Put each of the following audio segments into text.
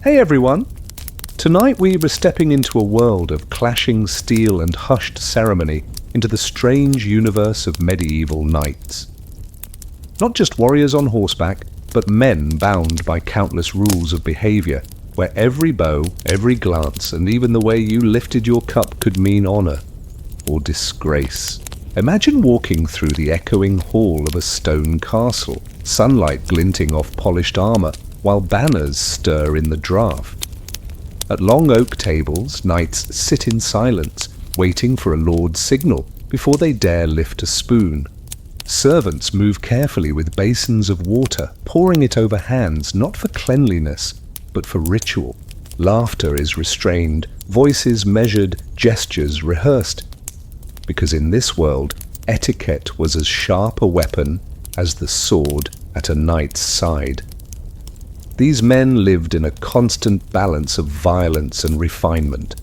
Hey everyone! Tonight we were stepping into a world of clashing steel and hushed ceremony into the strange universe of medieval knights. Not just warriors on horseback, but men bound by countless rules of behavior, where every bow, every glance, and even the way you lifted your cup could mean honor or disgrace. Imagine walking through the echoing hall of a stone castle, sunlight glinting off polished armor, while banners stir in the draught. At long oak tables, knights sit in silence, waiting for a lord's signal before they dare lift a spoon. Servants move carefully with basins of water, pouring it over hands not for cleanliness, but for ritual. Laughter is restrained, voices measured, gestures rehearsed. Because in this world, etiquette was as sharp a weapon as the sword at a knight's side. These men lived in a constant balance of violence and refinement.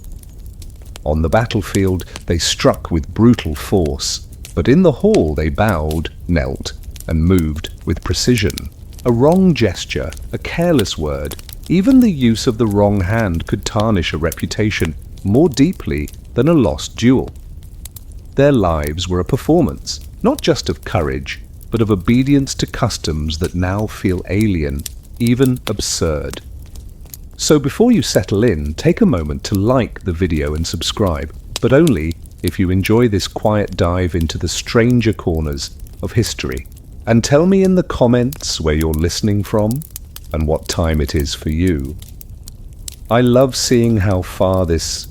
On the battlefield, they struck with brutal force, but in the hall they bowed, knelt, and moved with precision. A wrong gesture, a careless word, even the use of the wrong hand could tarnish a reputation more deeply than a lost duel. Their lives were a performance, not just of courage, but of obedience to customs that now feel alien, even absurd. So before you settle in, take a moment to like the video and subscribe, but only if you enjoy this quiet dive into the stranger corners of history. And tell me in the comments where you're listening from and what time it is for you. I love seeing how far this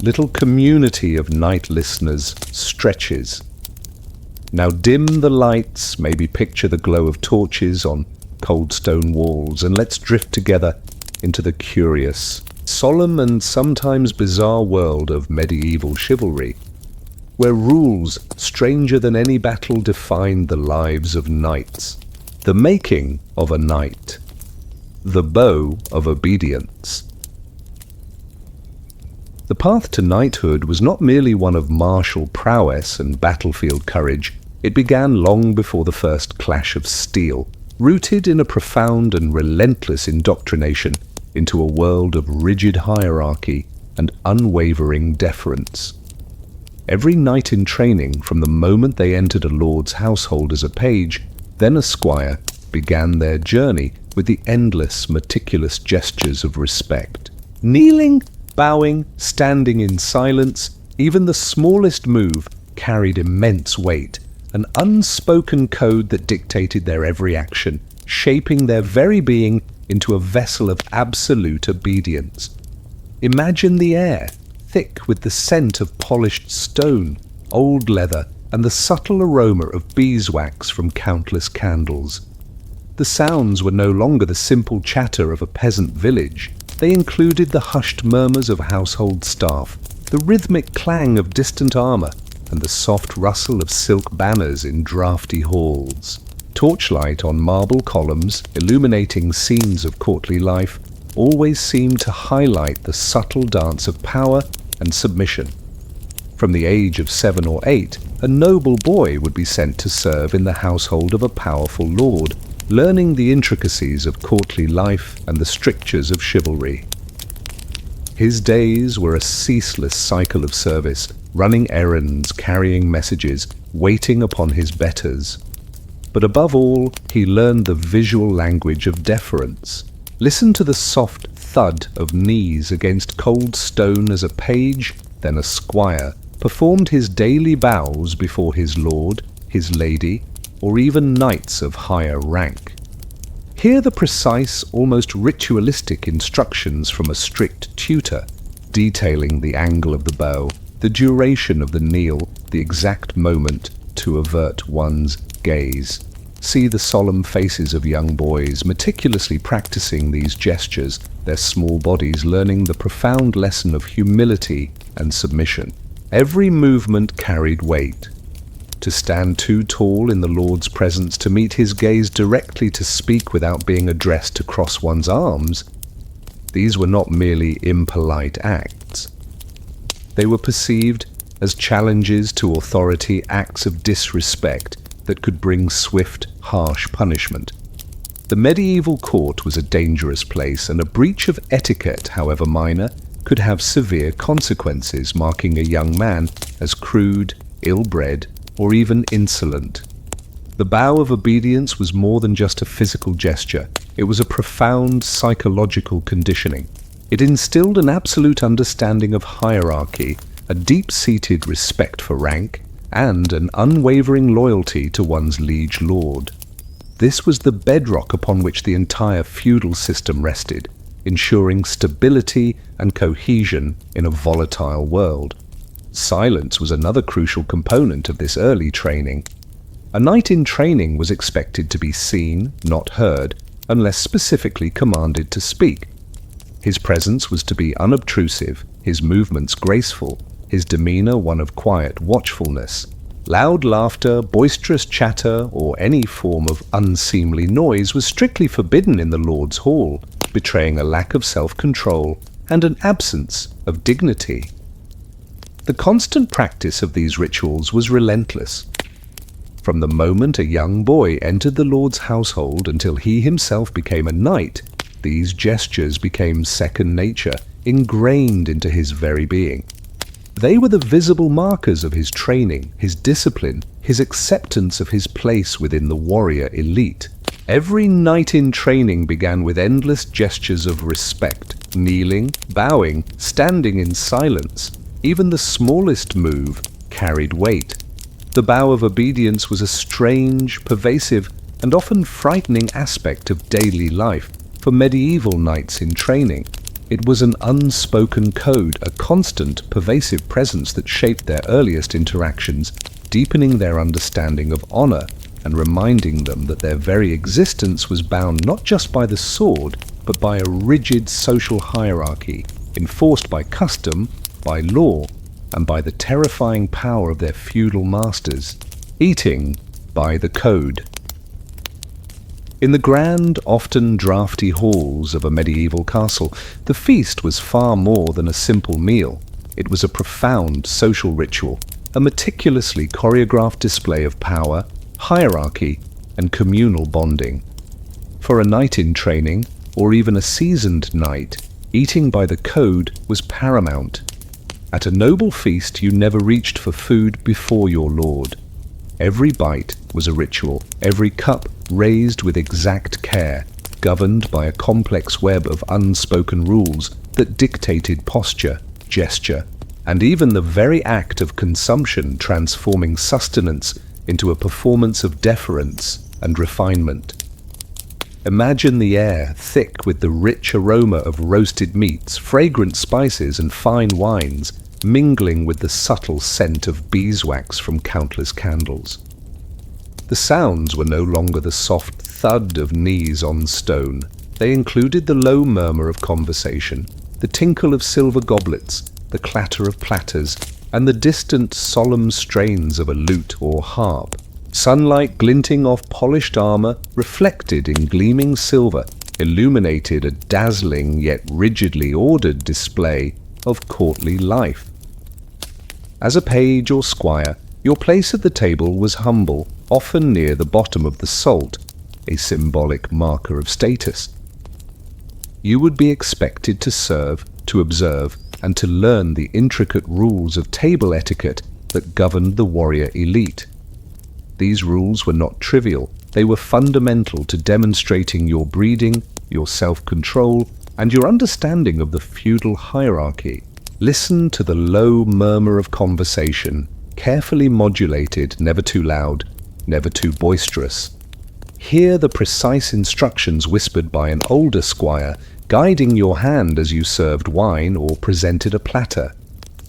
little community of night listeners stretches. Now dim the lights, maybe picture the glow of torches on cold stone walls, and let's drift together into the curious, solemn and sometimes bizarre world of medieval chivalry, where rules stranger than any battle defined the lives of knights. The making of a knight. The bow of obedience. The path to knighthood was not merely one of martial prowess and battlefield courage. It began long before the first clash of steel, rooted in a profound and relentless indoctrination into a world of rigid hierarchy and unwavering deference. Every knight in training, from the moment they entered a lord's household as a page, then a squire, began their journey with the endless, meticulous gestures of respect. Kneeling, bowing, standing in silence, even the smallest move carried immense weight, an unspoken code that dictated their every action, shaping their very being into a vessel of absolute obedience. Imagine the air, thick with the scent of polished stone, old leather, and the subtle aroma of beeswax from countless candles. The sounds were no longer the simple chatter of a peasant village. They included the hushed murmurs of household staff, the rhythmic clang of distant armor, and the soft rustle of silk banners in draughty halls. Torchlight on marble columns, illuminating scenes of courtly life, always seemed to highlight the subtle dance of power and submission. From the age of 7 or 8, a noble boy would be sent to serve in the household of a powerful lord, learning the intricacies of courtly life and the strictures of chivalry. His days were a ceaseless cycle of service, running errands, carrying messages, waiting upon his betters. But above all, he learned the visual language of deference. Listen to the soft thud of knees against cold stone as a page, then a squire, performed his daily bows before his lord, his lady, or even knights of higher rank. Hear the precise, almost ritualistic instructions from a strict tutor, detailing the angle of the bow, the duration of the kneel, the exact moment to avert one's gaze. See the solemn faces of young boys meticulously practicing these gestures, their small bodies learning the profound lesson of humility and submission. Every movement carried weight. To stand too tall in the Lord's presence, to meet his gaze directly, to speak without being addressed, to cross one's arms, these were not merely impolite acts. They were perceived as challenges to authority, acts of disrespect that could bring swift, harsh punishment. The medieval court was a dangerous place, and a breach of etiquette, however minor, could have severe consequences, marking a young man as crude, ill-bred, or even insolent. The bow of obedience was more than just a physical gesture. It was a profound psychological conditioning. It instilled an absolute understanding of hierarchy, a deep-seated respect for rank, and an unwavering loyalty to one's liege lord. This was the bedrock upon which the entire feudal system rested, ensuring stability and cohesion in a volatile world. Silence was another crucial component of this early training. A knight in training was expected to be seen, not heard, unless specifically commanded to speak. His presence was to be unobtrusive, his movements graceful, his demeanor one of quiet watchfulness. Loud laughter, boisterous chatter, or any form of unseemly noise was strictly forbidden in the Lord's Hall, betraying a lack of self-control and an absence of dignity. The constant practice of these rituals was relentless. From the moment a young boy entered the Lord's household until he himself became a knight, these gestures became second nature, ingrained into his very being. They were the visible markers of his training, his discipline, his acceptance of his place within the warrior elite. Every knight in training began with endless gestures of respect, kneeling, bowing, standing in silence. Even the smallest move carried weight. The bow of obedience was a strange, pervasive, and often frightening aspect of daily life for medieval knights in training. It was an unspoken code, a constant, pervasive presence that shaped their earliest interactions, deepening their understanding of honor and reminding them that their very existence was bound not just by the sword, but by a rigid social hierarchy, enforced by custom, by law, and by the terrifying power of their feudal masters, eating by the code. In the grand, often draughty halls of a medieval castle, the feast was far more than a simple meal. It was a profound social ritual, a meticulously choreographed display of power, hierarchy, and communal bonding. For a knight in training, or even a seasoned knight, eating by the code was paramount. At a noble feast, you never reached for food before your lord. Every bite was a ritual, every cup raised with exact care, governed by a complex web of unspoken rules that dictated posture, gesture, and even the very act of consumption, transforming sustenance into a performance of deference and refinement. Imagine the air thick with the rich aroma of roasted meats, fragrant spices, and fine wines, mingling with the subtle scent of beeswax from countless candles. The sounds were no longer the soft thud of knees on stone. They included the low murmur of conversation, the tinkle of silver goblets, the clatter of platters, and the distant solemn strains of a lute or harp. Sunlight glinting off polished armor, reflected in gleaming silver, illuminated a dazzling yet rigidly ordered display of courtly life. As a page or squire, your place at the table was humble, often near the bottom of the salt, a symbolic marker of status. You would be expected to serve, to observe, and to learn the intricate rules of table etiquette that governed the warrior elite. These rules were not trivial. They were fundamental to demonstrating your breeding, your self-control, and your understanding of the feudal hierarchy. Listen to the low murmur of conversation, carefully modulated, never too loud, never too boisterous. Hear the precise instructions whispered by an older squire, guiding your hand as you served wine or presented a platter.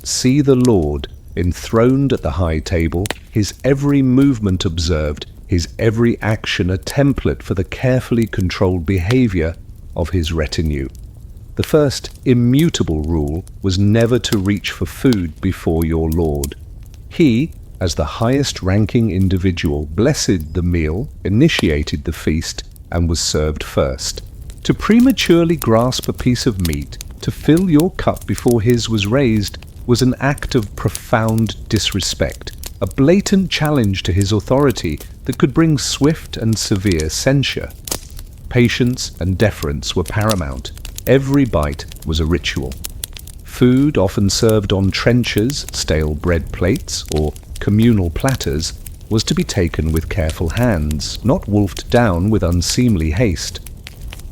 See the lord, enthroned at the high table, his every movement observed, his every action a template for the carefully controlled behavior of his retinue. The first immutable rule was never to reach for food before your lord. He, as the highest-ranking individual, blessed the meal, initiated the feast, and was served first. To prematurely grasp a piece of meat, to fill your cup before his was raised, was an act of profound disrespect, a blatant challenge to his authority that could bring swift and severe censure. Patience and deference were paramount. Every bite was a ritual. Food, often served on trenchers, stale bread plates, or communal platters, was to be taken with careful hands, not wolfed down with unseemly haste.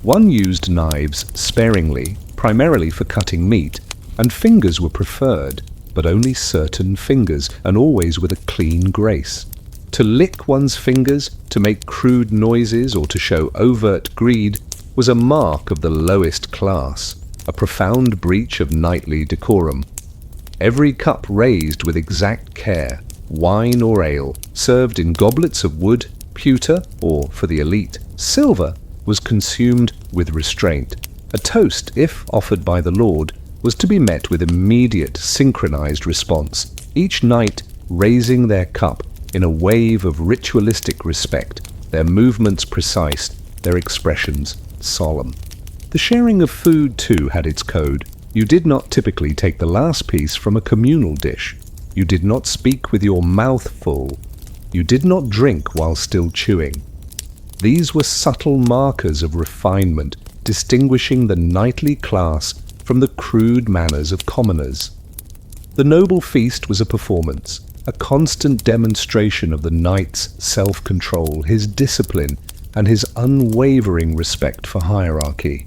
One used knives sparingly, primarily for cutting meat, and fingers were preferred, but only certain fingers, and always with a clean grace. To lick one's fingers, to make crude noises, or to show overt greed was a mark of the lowest class, a profound breach of knightly decorum. Every cup raised with exact care, wine or ale, served in goblets of wood, pewter, or, for the elite, silver, was consumed with restraint. A toast, if offered by the Lord, was to be met with immediate, synchronized response, each knight raising their cup in a wave of ritualistic respect, their movements precise, their expressions solemn. The sharing of food, too, had its code. You did not typically take the last piece from a communal dish. You did not speak with your mouth full. You did not drink while still chewing. These were subtle markers of refinement, distinguishing the knightly class from the crude manners of commoners. The noble feast was a performance, a constant demonstration of the knight's self-control, his discipline, and his unwavering respect for hierarchy.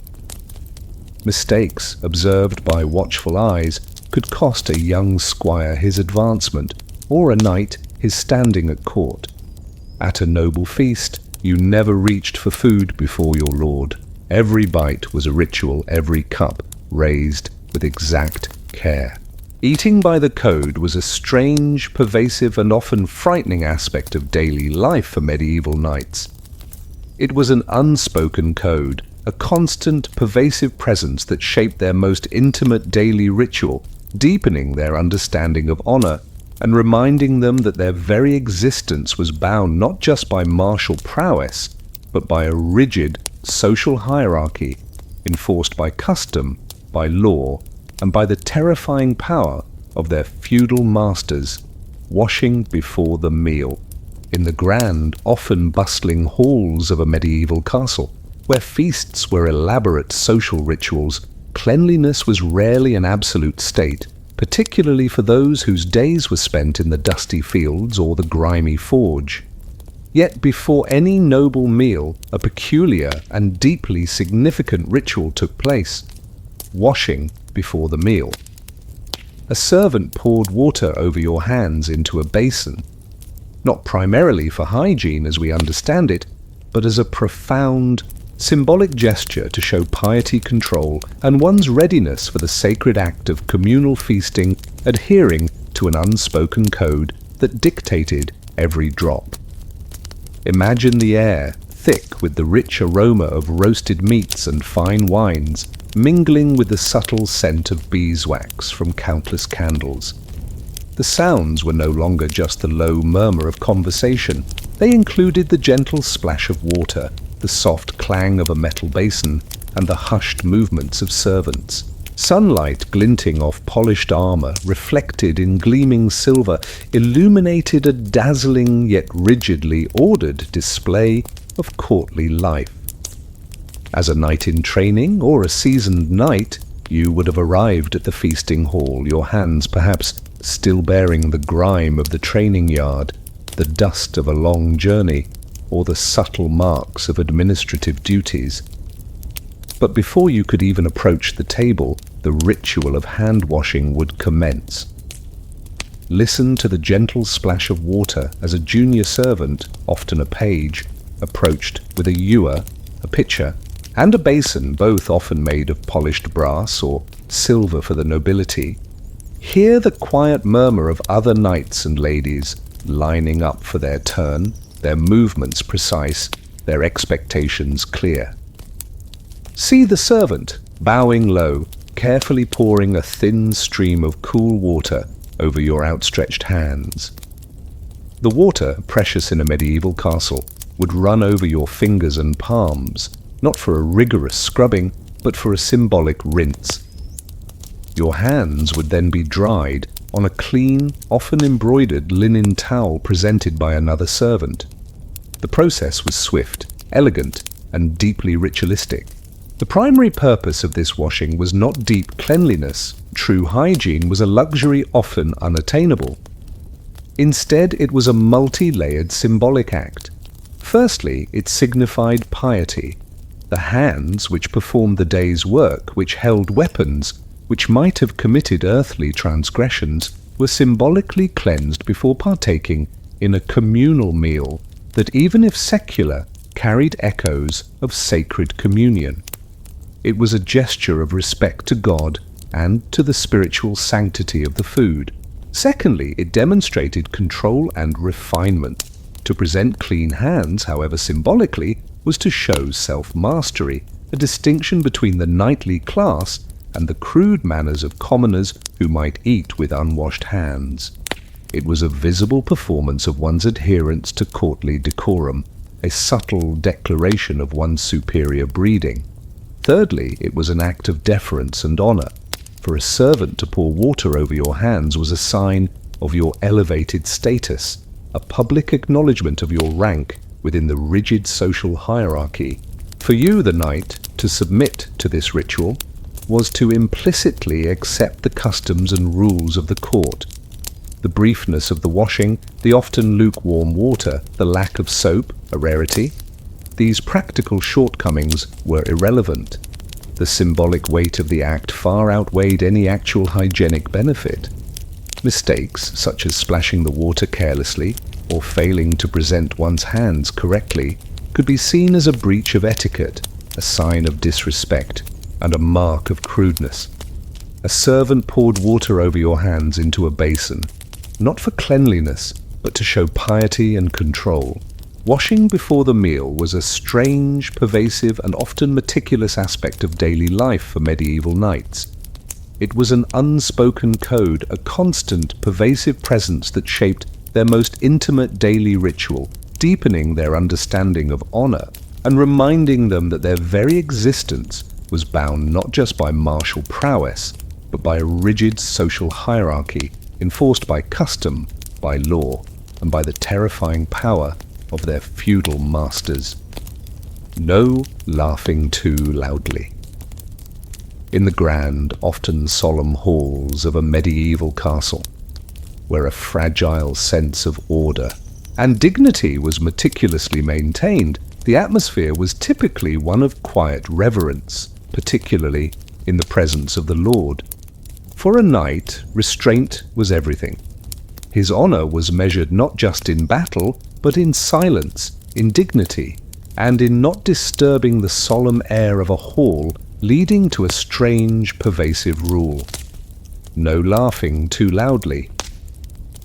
Mistakes, observed by watchful eyes, could cost a young squire his advancement, or a knight his standing at court. At a noble feast, you never reached for food before your lord. Every bite was a ritual, every cup raised with exact care. Eating by the code was a strange, pervasive, and often frightening aspect of daily life for medieval knights. It was an unspoken code, a constant, pervasive presence that shaped their most intimate daily ritual, deepening their understanding of honor and reminding them that their very existence was bound not just by martial prowess, but by a rigid social hierarchy enforced by custom, by law, and by the terrifying power of their feudal masters, washing before the meal. In the grand, often bustling halls of a medieval castle, where feasts were elaborate social rituals, cleanliness was rarely an absolute state, particularly for those whose days were spent in the dusty fields or the grimy forge. Yet before any noble meal, a peculiar and deeply significant ritual took place: washing before the meal. A servant poured water over your hands into a basin, not primarily for hygiene as we understand it, but as a profound, symbolic gesture to show piety, control, and one's readiness for the sacred act of communal feasting, adhering to an unspoken code that dictated every drop. Imagine the air, thick with the rich aroma of roasted meats and fine wines, mingling with the subtle scent of beeswax from countless candles. The sounds were no longer just the low murmur of conversation. They included the gentle splash of water, the soft clang of a metal basin, and the hushed movements of servants. Sunlight glinting off polished armor, reflected in gleaming silver, illuminated a dazzling yet rigidly ordered display of courtly life. As a knight in training, or a seasoned knight, you would have arrived at the feasting hall, your hands perhaps still bearing the grime of the training yard, the dust of a long journey, or the subtle marks of administrative duties. But before you could even approach the table, the ritual of hand-washing would commence. Listen to the gentle splash of water as a junior servant, often a page, approached with a ewer, a pitcher, and a basin, both often made of polished brass or silver for the nobility. Hear the quiet murmur of other knights and ladies lining up for their turn, their movements precise, their expectations clear. See the servant, bowing low, carefully pouring a thin stream of cool water over your outstretched hands. The water, precious in a medieval castle, would run over your fingers and palms, not for a rigorous scrubbing, but for a symbolic rinse. Your hands would then be dried on a clean, often embroidered linen towel presented by another servant. The process was swift, elegant, and deeply ritualistic. The primary purpose of this washing was not deep cleanliness. True hygiene was a luxury often unattainable. Instead, it was a multi-layered symbolic act. Firstly, it signified piety. The hands which performed the day's work, which held weapons, which might have committed earthly transgressions, were symbolically cleansed before partaking in a communal meal that, even if secular, carried echoes of sacred communion. It was a gesture of respect to God and to the spiritual sanctity of the food. Secondly, it demonstrated control and refinement. To present clean hands, however symbolically, was to show self-mastery, a distinction between the knightly class and the crude manners of commoners who might eat with unwashed hands. It was a visible performance of one's adherence to courtly decorum, a subtle declaration of one's superior breeding. Thirdly, it was an act of deference and honor. For a servant to pour water over your hands was a sign of your elevated status, a public acknowledgement of your rank within the rigid social hierarchy. For you, the knight, to submit to this ritual was to implicitly accept the customs and rules of the court. The briefness of the washing, the often lukewarm water, the lack of soap, a rarity. These practical shortcomings were irrelevant. The symbolic weight of the act far outweighed any actual hygienic benefit. Mistakes, such as splashing the water carelessly or failing to present one's hands correctly, could be seen as a breach of etiquette, a sign of disrespect, and a mark of crudeness. A servant poured water over your hands into a basin, not for cleanliness, but to show piety and control. Washing before the meal was a strange, pervasive, and often meticulous aspect of daily life for medieval knights. It was an unspoken code, a constant, pervasive presence that shaped their most intimate daily ritual, deepening their understanding of honor and reminding them that their very existence was bound not just by martial prowess, but by a rigid social hierarchy enforced by custom, by law, and by the terrifying power of their feudal masters. No laughing too loudly. In the grand, often solemn halls of a medieval castle, where a fragile sense of order and dignity was meticulously maintained, the atmosphere was typically one of quiet reverence, particularly in the presence of the Lord. For a knight, restraint was everything. His honor was measured not just in battle, but in silence, in dignity, and in not disturbing the solemn air of a hall, leading to a strange, pervasive rule. No laughing too loudly.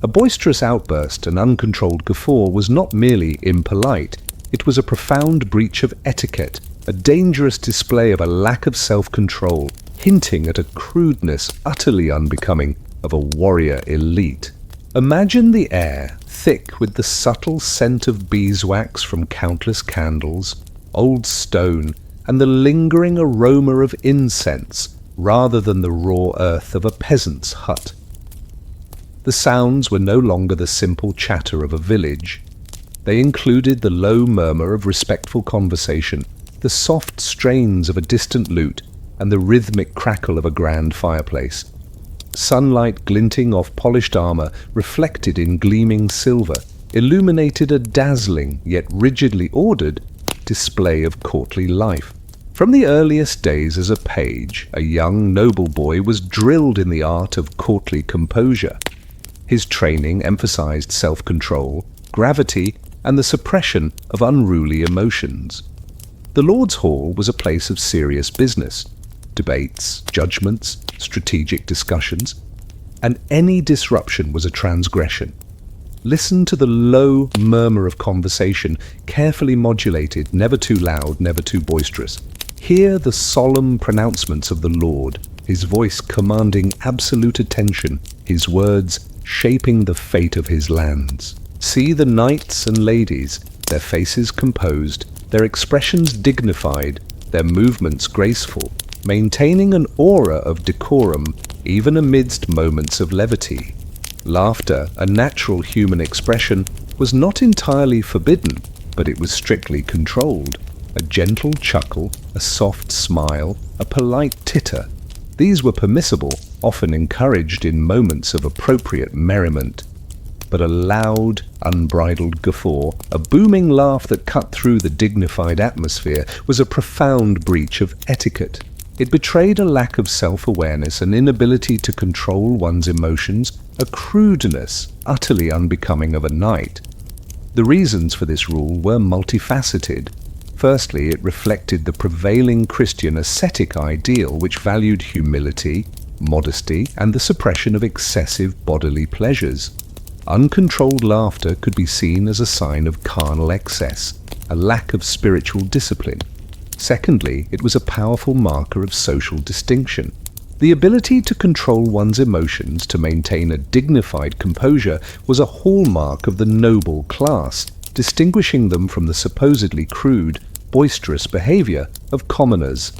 A boisterous outburst, an uncontrolled guffaw, was not merely impolite, it was a profound breach of etiquette, a dangerous display of a lack of self-control, hinting at a crudeness utterly unbecoming of a warrior elite. Imagine the air, thick with the subtle scent of beeswax from countless candles, old stone, and the lingering aroma of incense, rather than the raw earth of a peasant's hut. The sounds were no longer the simple chatter of a village. They included the low murmur of respectful conversation, the soft strains of a distant lute, and the rhythmic crackle of a grand fireplace. Sunlight glinting off polished armor, reflected in gleaming silver, illuminated a dazzling, yet rigidly ordered, display of courtly life. From the earliest days as a page, a young noble boy was drilled in the art of courtly composure. His training emphasized self-control, gravity, and the suppression of unruly emotions. The Lord's Hall was a place of serious business. Debates, judgments, strategic discussions, and any disruption was a transgression. Listen to the low murmur of conversation, carefully modulated, never too loud, never too boisterous. Hear the solemn pronouncements of the Lord, his voice commanding absolute attention, his words shaping the fate of his lands. See the knights and ladies, their faces composed, their expressions dignified, their movements graceful, maintaining an aura of decorum even amidst moments of levity. Laughter, a natural human expression, was not entirely forbidden, but it was strictly controlled. a gentle chuckle, a soft smile, a polite titter. These were permissible, often encouraged in moments of appropriate merriment. But a loud, unbridled guffaw, a booming laugh that cut through the dignified atmosphere, was a profound breach of etiquette. It betrayed a lack of self-awareness, an inability to control one's emotions, a crudeness utterly unbecoming of a knight. The reasons for this rule were multifaceted. Firstly, it reflected the prevailing Christian ascetic ideal which valued humility, modesty, and the suppression of excessive bodily pleasures. Uncontrolled laughter could be seen as a sign of carnal excess, a lack of spiritual discipline. Secondly, it was a powerful marker of social distinction. The ability to control one's emotions, to maintain a dignified composure, was a hallmark of the noble class, distinguishing them from the supposedly crude, boisterous behavior of commoners.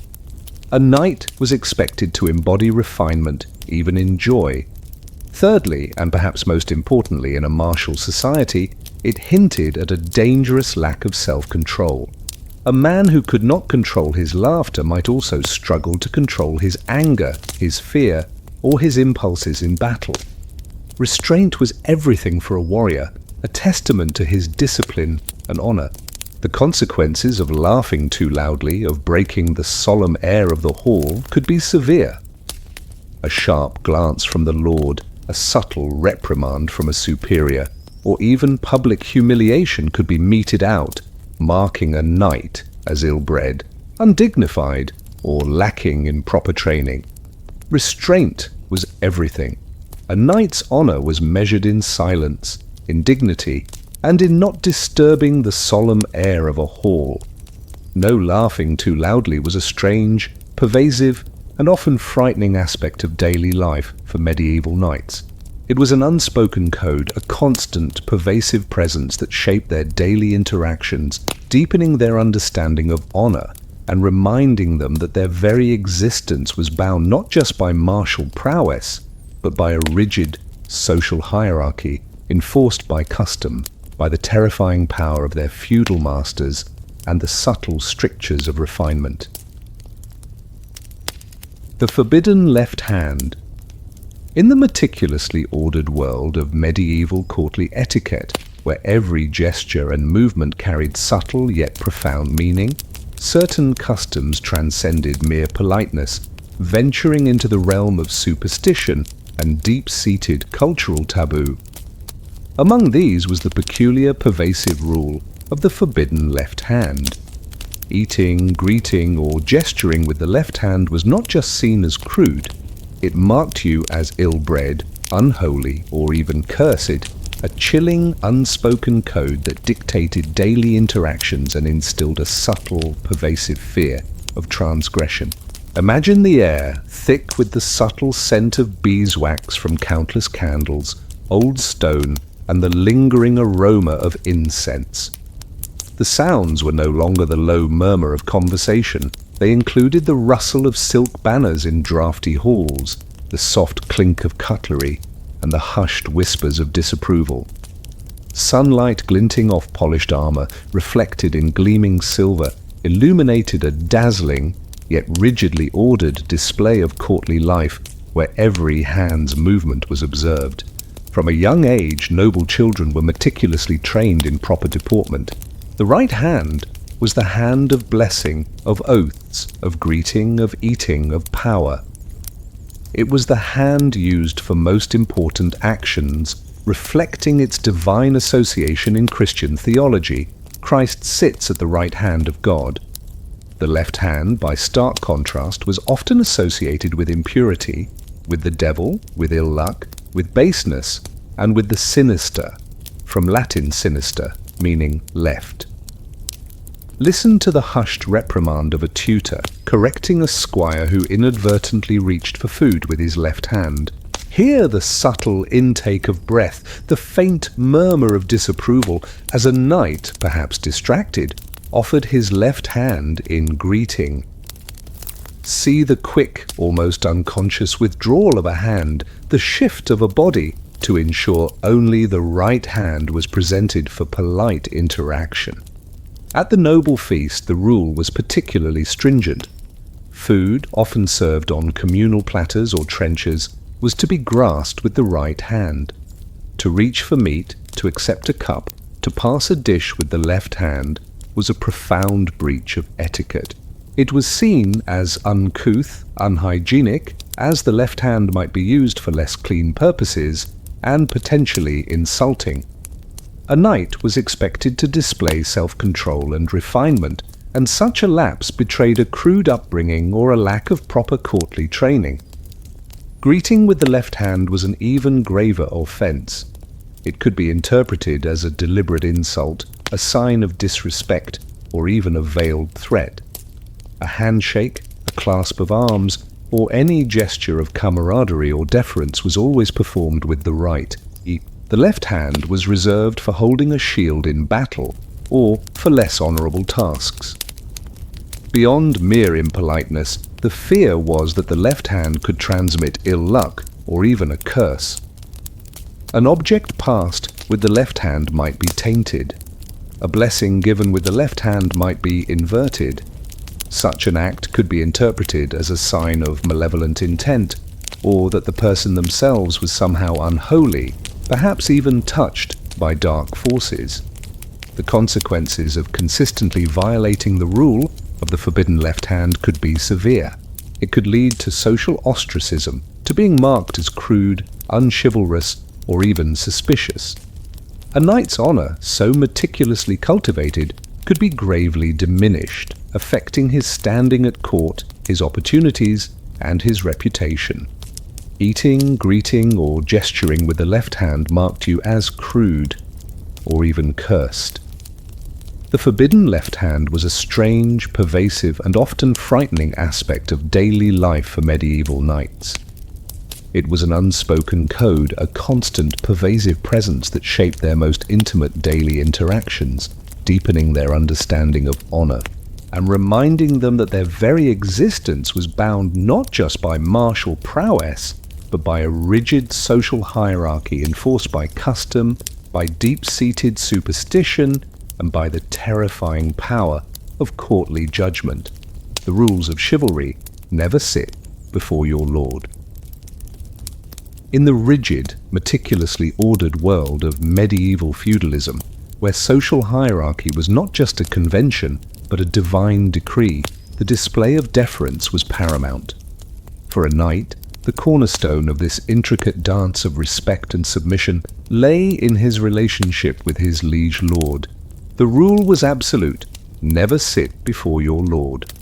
A knight was expected to embody refinement, even in joy. Thirdly, and perhaps most importantly in a martial society, it hinted at a dangerous lack of self-control. A man who could not control his laughter might also struggle to control his anger, his fear, or his impulses in battle. Restraint was everything for a warrior, a testament to his discipline and honor. The consequences of laughing too loudly, of breaking the solemn air of the hall, could be severe. A sharp glance from the lord, a subtle reprimand from a superior, or even public humiliation could be meted out, marking a knight as ill-bred, undignified, or lacking in proper training. Restraint was everything. A knight's honor was measured in silence, in dignity, and in not disturbing the solemn air of a hall. No laughing too loudly was a strange, pervasive, and often frightening aspect of daily life for medieval knights. It was an unspoken code, a constant, pervasive presence that shaped their daily interactions, deepening their understanding of honor and reminding them that their very existence was bound not just by martial prowess, but by a rigid social hierarchy enforced by custom, by the terrifying power of their feudal masters and the subtle strictures of refinement. The forbidden left hand. In the meticulously ordered world of medieval courtly etiquette, where every gesture and movement carried subtle yet profound meaning, certain customs transcended mere politeness, venturing into the realm of superstition and deep-seated cultural taboo. Among these was the peculiar pervasive rule of the forbidden left hand. Eating, greeting, or gesturing with the left hand was not just seen as crude, it marked you as ill-bred, unholy, or even cursed, a chilling, unspoken code that dictated daily interactions and instilled a subtle, pervasive fear of transgression. Imagine the air, thick with the subtle scent of beeswax from countless candles, old stone, and the lingering aroma of incense. The sounds were no longer the low murmur of conversation. They included the rustle of silk banners in draughty halls, the soft clink of cutlery, and the hushed whispers of disapproval. Sunlight glinting off polished armor, reflected in gleaming silver, illuminated a dazzling, yet rigidly ordered display of courtly life, where every hand's movement was observed. From a young age, noble children were meticulously trained in proper deportment. The right hand was the hand of blessing, of oaths, of greeting, of eating, of power. It was the hand used for most important actions, reflecting its divine association in Christian theology. Christ sits at the right hand of God. The left hand, by stark contrast, was often associated with impurity, with the devil, with ill luck, with baseness, and with the sinister, from Latin sinister, meaning left. Listen to the hushed reprimand of a tutor, correcting a squire who inadvertently reached for food with his left hand. Hear the subtle intake of breath, the faint murmur of disapproval, as a knight, perhaps distracted, offered his left hand in greeting. See the quick, almost unconscious withdrawal of a hand, the shift of a body, to ensure only the right hand was presented for polite interaction. At the noble feast, the rule was particularly stringent. Food, often served on communal platters or trenchers, was to be grasped with the right hand. To reach for meat, to accept a cup, to pass a dish with the left hand was a profound breach of etiquette. It was seen as uncouth, unhygienic, as the left hand might be used for less clean purposes, and potentially insulting. A knight was expected to display self-control and refinement, and such a lapse betrayed a crude upbringing or a lack of proper courtly training. Greeting with the left hand was an even graver offence. It could be interpreted as a deliberate insult, a sign of disrespect, or even a veiled threat. A handshake, a clasp of arms, or any gesture of camaraderie or deference was always performed with the right. The left hand was reserved for holding a shield in battle, or for less honourable tasks. Beyond mere impoliteness, the fear was that the left hand could transmit ill luck, or even a curse. An object passed with the left hand might be tainted. A blessing given with the left hand might be inverted. Such an act could be interpreted as a sign of malevolent intent, or that the person themselves was somehow unholy, perhaps even touched by dark forces. The consequences of consistently violating the rule of the forbidden left hand could be severe. It could lead to social ostracism, to being marked as crude, unchivalrous, or even suspicious. A knight's honour, so meticulously cultivated, could be gravely diminished, affecting his standing at court, his opportunities, and his reputation. Eating, greeting, or gesturing with the left hand marked you as crude, or even cursed. The forbidden left hand was a strange, pervasive, and often frightening aspect of daily life for medieval knights. It was an unspoken code, a constant, pervasive presence that shaped their most intimate daily interactions, deepening their understanding of honor, and reminding them that their very existence was bound not just by martial prowess, but by a rigid social hierarchy enforced by custom, by deep-seated superstition, and by the terrifying power of courtly judgment. The rules of chivalry: never sit before your lord. In the rigid, meticulously ordered world of medieval feudalism, where social hierarchy was not just a convention, but a divine decree, the display of deference was paramount. For a knight, the cornerstone of this intricate dance of respect and submission lay in his relationship with his liege lord. The rule was absolute: never sit before your lord.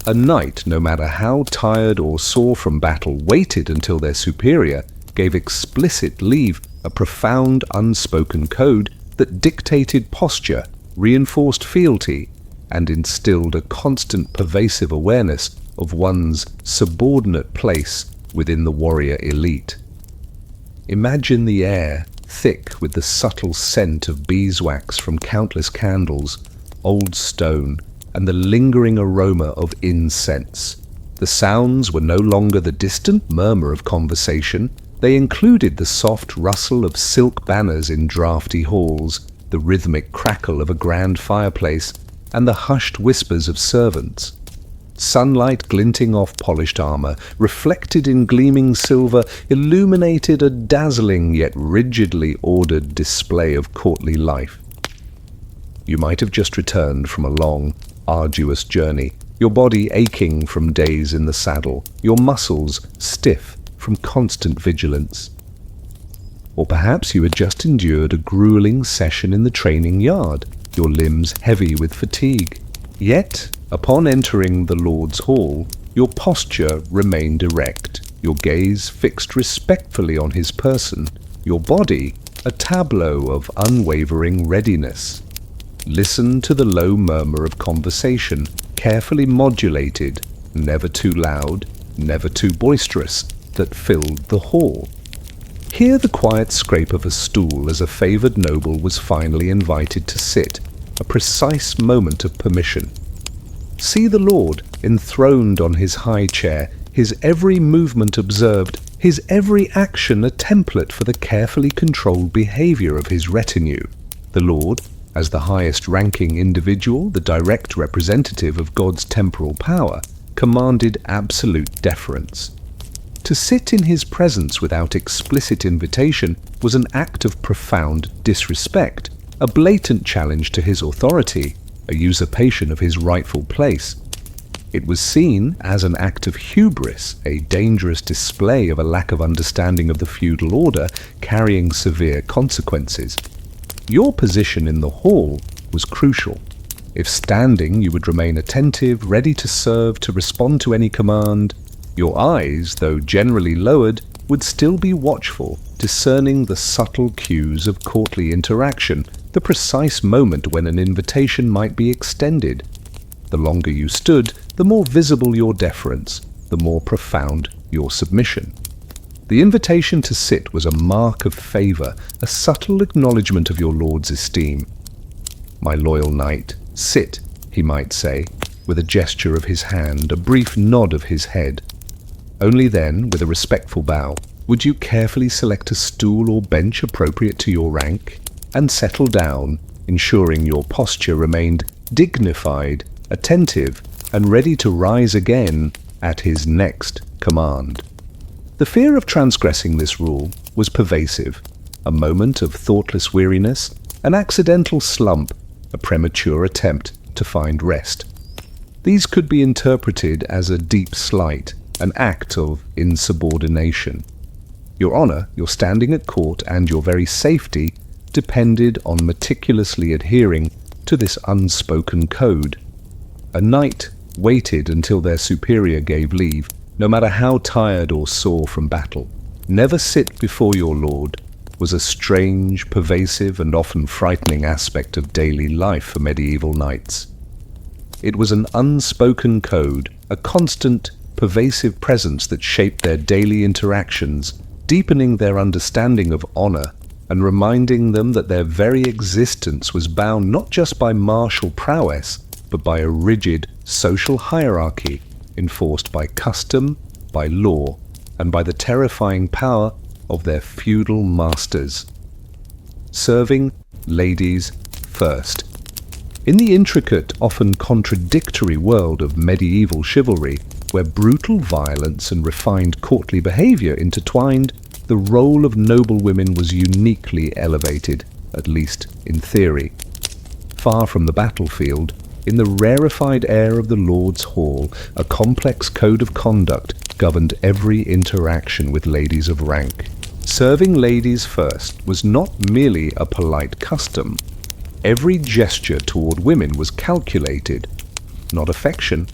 A knight, no matter how tired or sore from battle, waited until their superior gave explicit leave, a profound unspoken code that dictated posture, reinforced fealty, and instilled a constant pervasive awareness of one's subordinate place within the warrior elite. Imagine the air thick with the subtle scent of beeswax from countless candles, old stone, and the lingering aroma of incense. The sounds were no longer the distant murmur of conversation. They included the soft rustle of silk banners in draughty halls, the rhythmic crackle of a grand fireplace, and the hushed whispers of servants. Sunlight glinting off polished armor, reflected in gleaming silver, illuminated a dazzling yet rigidly ordered display of courtly life. You might have just returned from a long, arduous journey, your body aching from days in the saddle, your muscles stiff from constant vigilance. Or perhaps you had just endured a grueling session in the training yard, your limbs heavy with fatigue. Yet, upon entering the Lord's Hall, your posture remained erect, your gaze fixed respectfully on his person, your body a tableau of unwavering readiness. Listen to the low murmur of conversation, carefully modulated, never too loud, never too boisterous, that filled the hall. Hear the quiet scrape of a stool as a favored noble was finally invited to sit, a precise moment of permission. See the Lord, enthroned on his high chair, his every movement observed, his every action a template for the carefully controlled behavior of his retinue. The Lord, As the highest-ranking individual, the direct representative of God's temporal power, commanded absolute deference. To sit in his presence without explicit invitation was an act of profound disrespect, a blatant challenge to his authority, a usurpation of his rightful place. It was seen as an act of hubris, a dangerous display of a lack of understanding of the feudal order, carrying severe consequences. Your position in the hall was crucial. If standing, you would remain attentive, ready to serve, to respond to any command. Your eyes, though generally lowered, would still be watchful, discerning the subtle cues of courtly interaction, the precise moment when an invitation might be extended. The longer you stood, the more visible your deference, the more profound your submission. The invitation to sit was a mark of favor, a subtle acknowledgement of your lord's esteem. "My loyal knight, sit," he might say, with a gesture of his hand, a brief nod of his head. Only then, with a respectful bow, would you carefully select a stool or bench appropriate to your rank, and settle down, ensuring your posture remained dignified, attentive, and ready to rise again at his next command. The fear of transgressing this rule was pervasive, a moment of thoughtless weariness, an accidental slump, a premature attempt to find rest. These could be interpreted as a deep slight, an act of insubordination. Your honor, your standing at court, and your very safety depended on meticulously adhering to this unspoken code. A knight waited until their superior gave leave, no matter how tired or sore from battle. Never sit before your lord was a strange, pervasive, and often frightening aspect of daily life for medieval knights. It was an unspoken code, a constant, pervasive presence that shaped their daily interactions, deepening their understanding of honor and reminding them that their very existence was bound not just by martial prowess, but by a rigid social hierarchy enforced by custom, by law, and by the terrifying power of their feudal masters. Serving ladies first. In the intricate, often contradictory world of medieval chivalry, where brutal violence and refined courtly behavior intertwined, the role of noble women was uniquely elevated, at least in theory. Far from the battlefield, in the rarefied air of the Lord's Hall, a complex code of conduct governed every interaction with ladies of rank. Serving ladies first was not merely a polite custom. Every gesture toward women was calculated, not affection,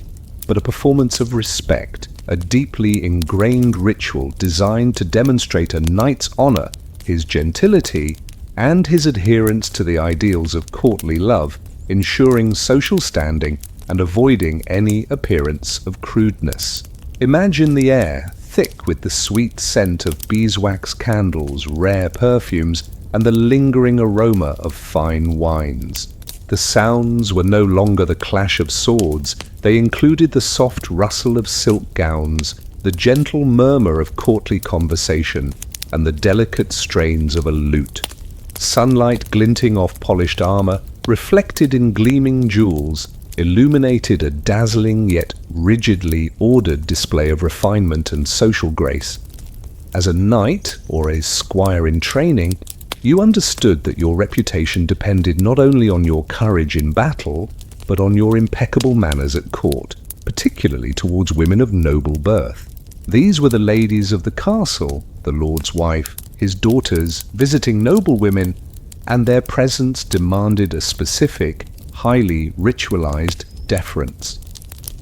but a performance of respect, a deeply ingrained ritual designed to demonstrate a knight's honor, his gentility, and his adherence to the ideals of courtly love, ensuring social standing and avoiding any appearance of crudeness. Imagine the air, thick with the sweet scent of beeswax candles, rare perfumes, and the lingering aroma of fine wines. The sounds were no longer the clash of swords, they included the soft rustle of silk gowns, the gentle murmur of courtly conversation, and the delicate strains of a lute. Sunlight glinting off polished armor, reflected in gleaming jewels, illuminated a dazzling yet rigidly ordered display of refinement and social grace. As a knight, or a squire in training, you understood that your reputation depended not only on your courage in battle, but on your impeccable manners at court, particularly towards women of noble birth. These were the ladies of the castle, the lord's wife, his daughters, visiting noble women, and their presence demanded a specific, highly ritualized deference.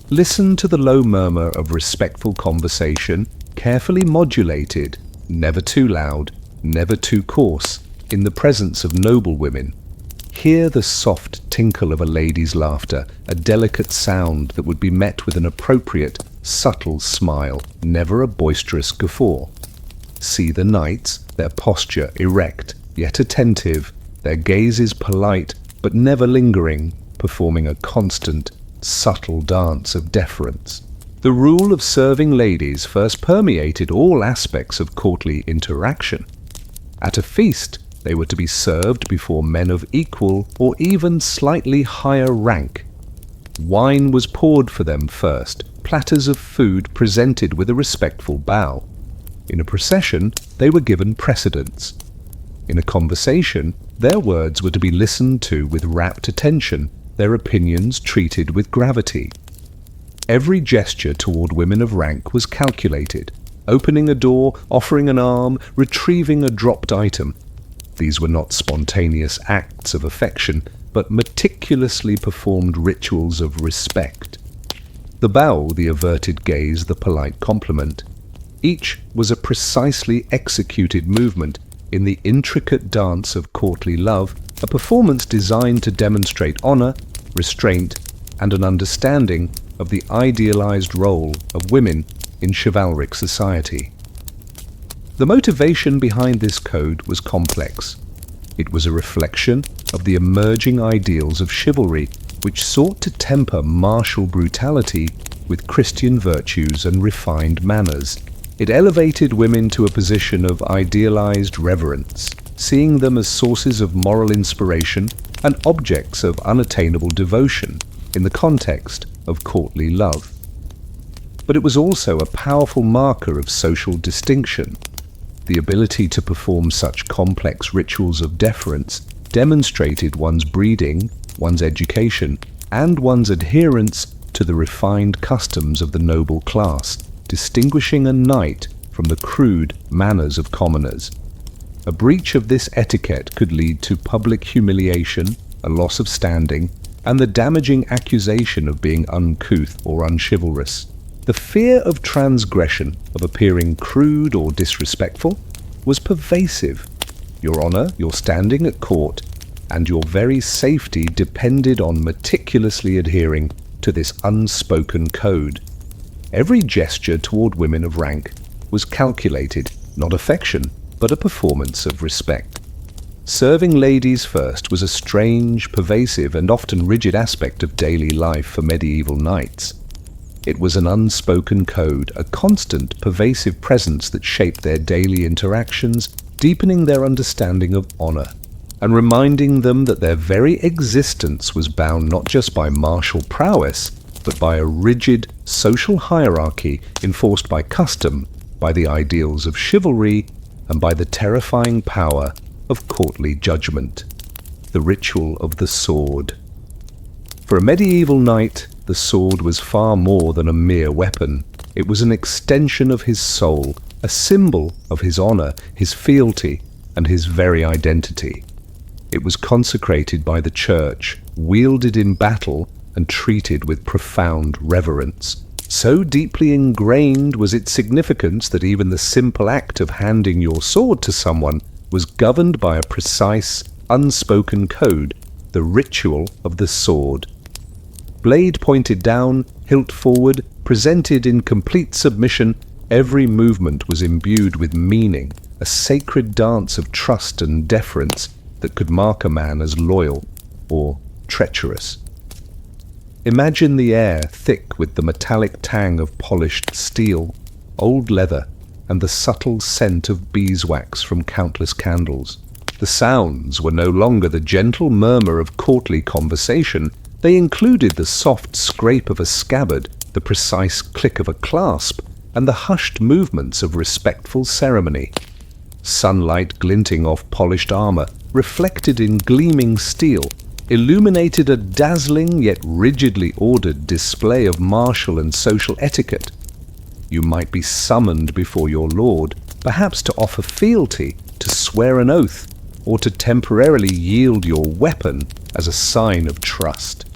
Listen to the low murmur of respectful conversation, carefully modulated, never too loud, never too coarse, in the presence of noble women. Hear the soft tinkle of a lady's laughter, a delicate sound that would be met with an appropriate, subtle smile, never a boisterous guffaw. See the knights, their posture erect, yet attentive, their gazes polite, but never lingering, performing a constant, subtle dance of deference. The rule of serving ladies first permeated all aspects of courtly interaction. At a feast, They were to be served before men of equal or even slightly higher rank. Wine was poured for them first, platters of food presented with a respectful bow. In a procession, they were given precedence. In a conversation, their words were to be listened to with rapt attention, their opinions treated with gravity. Every gesture toward women of rank was calculated, opening a door, offering an arm, retrieving a dropped item. These were not spontaneous acts of affection, but meticulously performed rituals of respect. The bow, the averted gaze, the polite compliment. Each was a precisely executed movement in the intricate dance of courtly love, a performance designed to demonstrate honor, restraint, and an understanding of the idealized role of women in chivalric society. The motivation behind this code was complex. It was a reflection of the emerging ideals of chivalry, which sought to temper martial brutality with Christian virtues and refined manners. It elevated women to a position of idealized reverence, seeing them as sources of moral inspiration and objects of unattainable devotion in the context of courtly love. But it was also a powerful marker of social distinction. The ability to perform such complex rituals of deference demonstrated one's breeding, one's education, and one's adherence to the refined customs of the noble class, distinguishing a knight from the crude manners of commoners. A breach of this etiquette could lead to public humiliation, a loss of standing, and the damaging accusation of being uncouth or unchivalrous. The fear of transgression, of appearing crude or disrespectful, was pervasive. Your honor, your standing at court, and your very safety depended on meticulously adhering to this unspoken code. Every gesture toward women of rank was calculated, not affection, but a performance of respect. Serving ladies first was a strange, pervasive, and often rigid aspect of daily life for medieval knights. It was an unspoken code, a constant, pervasive presence that shaped their daily interactions, deepening their understanding of honor, and reminding them that their very existence was bound not just by martial prowess, but by a rigid social hierarchy enforced by custom, by the ideals of chivalry, and by the terrifying power of courtly judgment. The ritual of the sword. For a medieval knight, the sword was far more than a mere weapon. It was an extension of his soul, a symbol of his honor, his fealty, and his very identity. It was consecrated by the church, wielded in battle, and treated with profound reverence. So deeply ingrained was its significance that even the simple act of handing your sword to someone was governed by a precise, unspoken code, the ritual of the sword. Blade pointed down, hilt forward, presented in complete submission, every movement was imbued with meaning, a sacred dance of trust and deference that could mark a man as loyal or treacherous. Imagine the air thick with the metallic tang of polished steel, old leather, and the subtle scent of beeswax from countless candles. The sounds were no longer the gentle murmur of courtly conversation. They included the soft scrape of a scabbard, the precise click of a clasp, and the hushed movements of respectful ceremony. Sunlight glinting off polished armor, reflected in gleaming steel, illuminated a dazzling yet rigidly ordered display of martial and social etiquette. You might be summoned before your lord, perhaps to offer fealty, to swear an oath, or to temporarily yield your weapon as a sign of trust.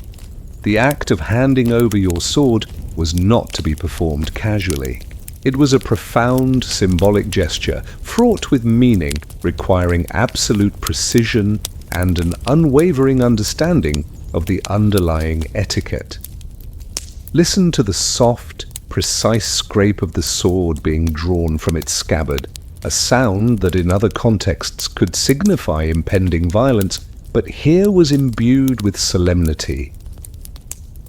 The act of handing over your sword was not to be performed casually. It was a profound symbolic gesture, fraught with meaning, requiring absolute precision and an unwavering understanding of the underlying etiquette. Listen to the soft, precise scrape of the sword being drawn from its scabbard, a sound that in other contexts could signify impending violence, but here was imbued with solemnity.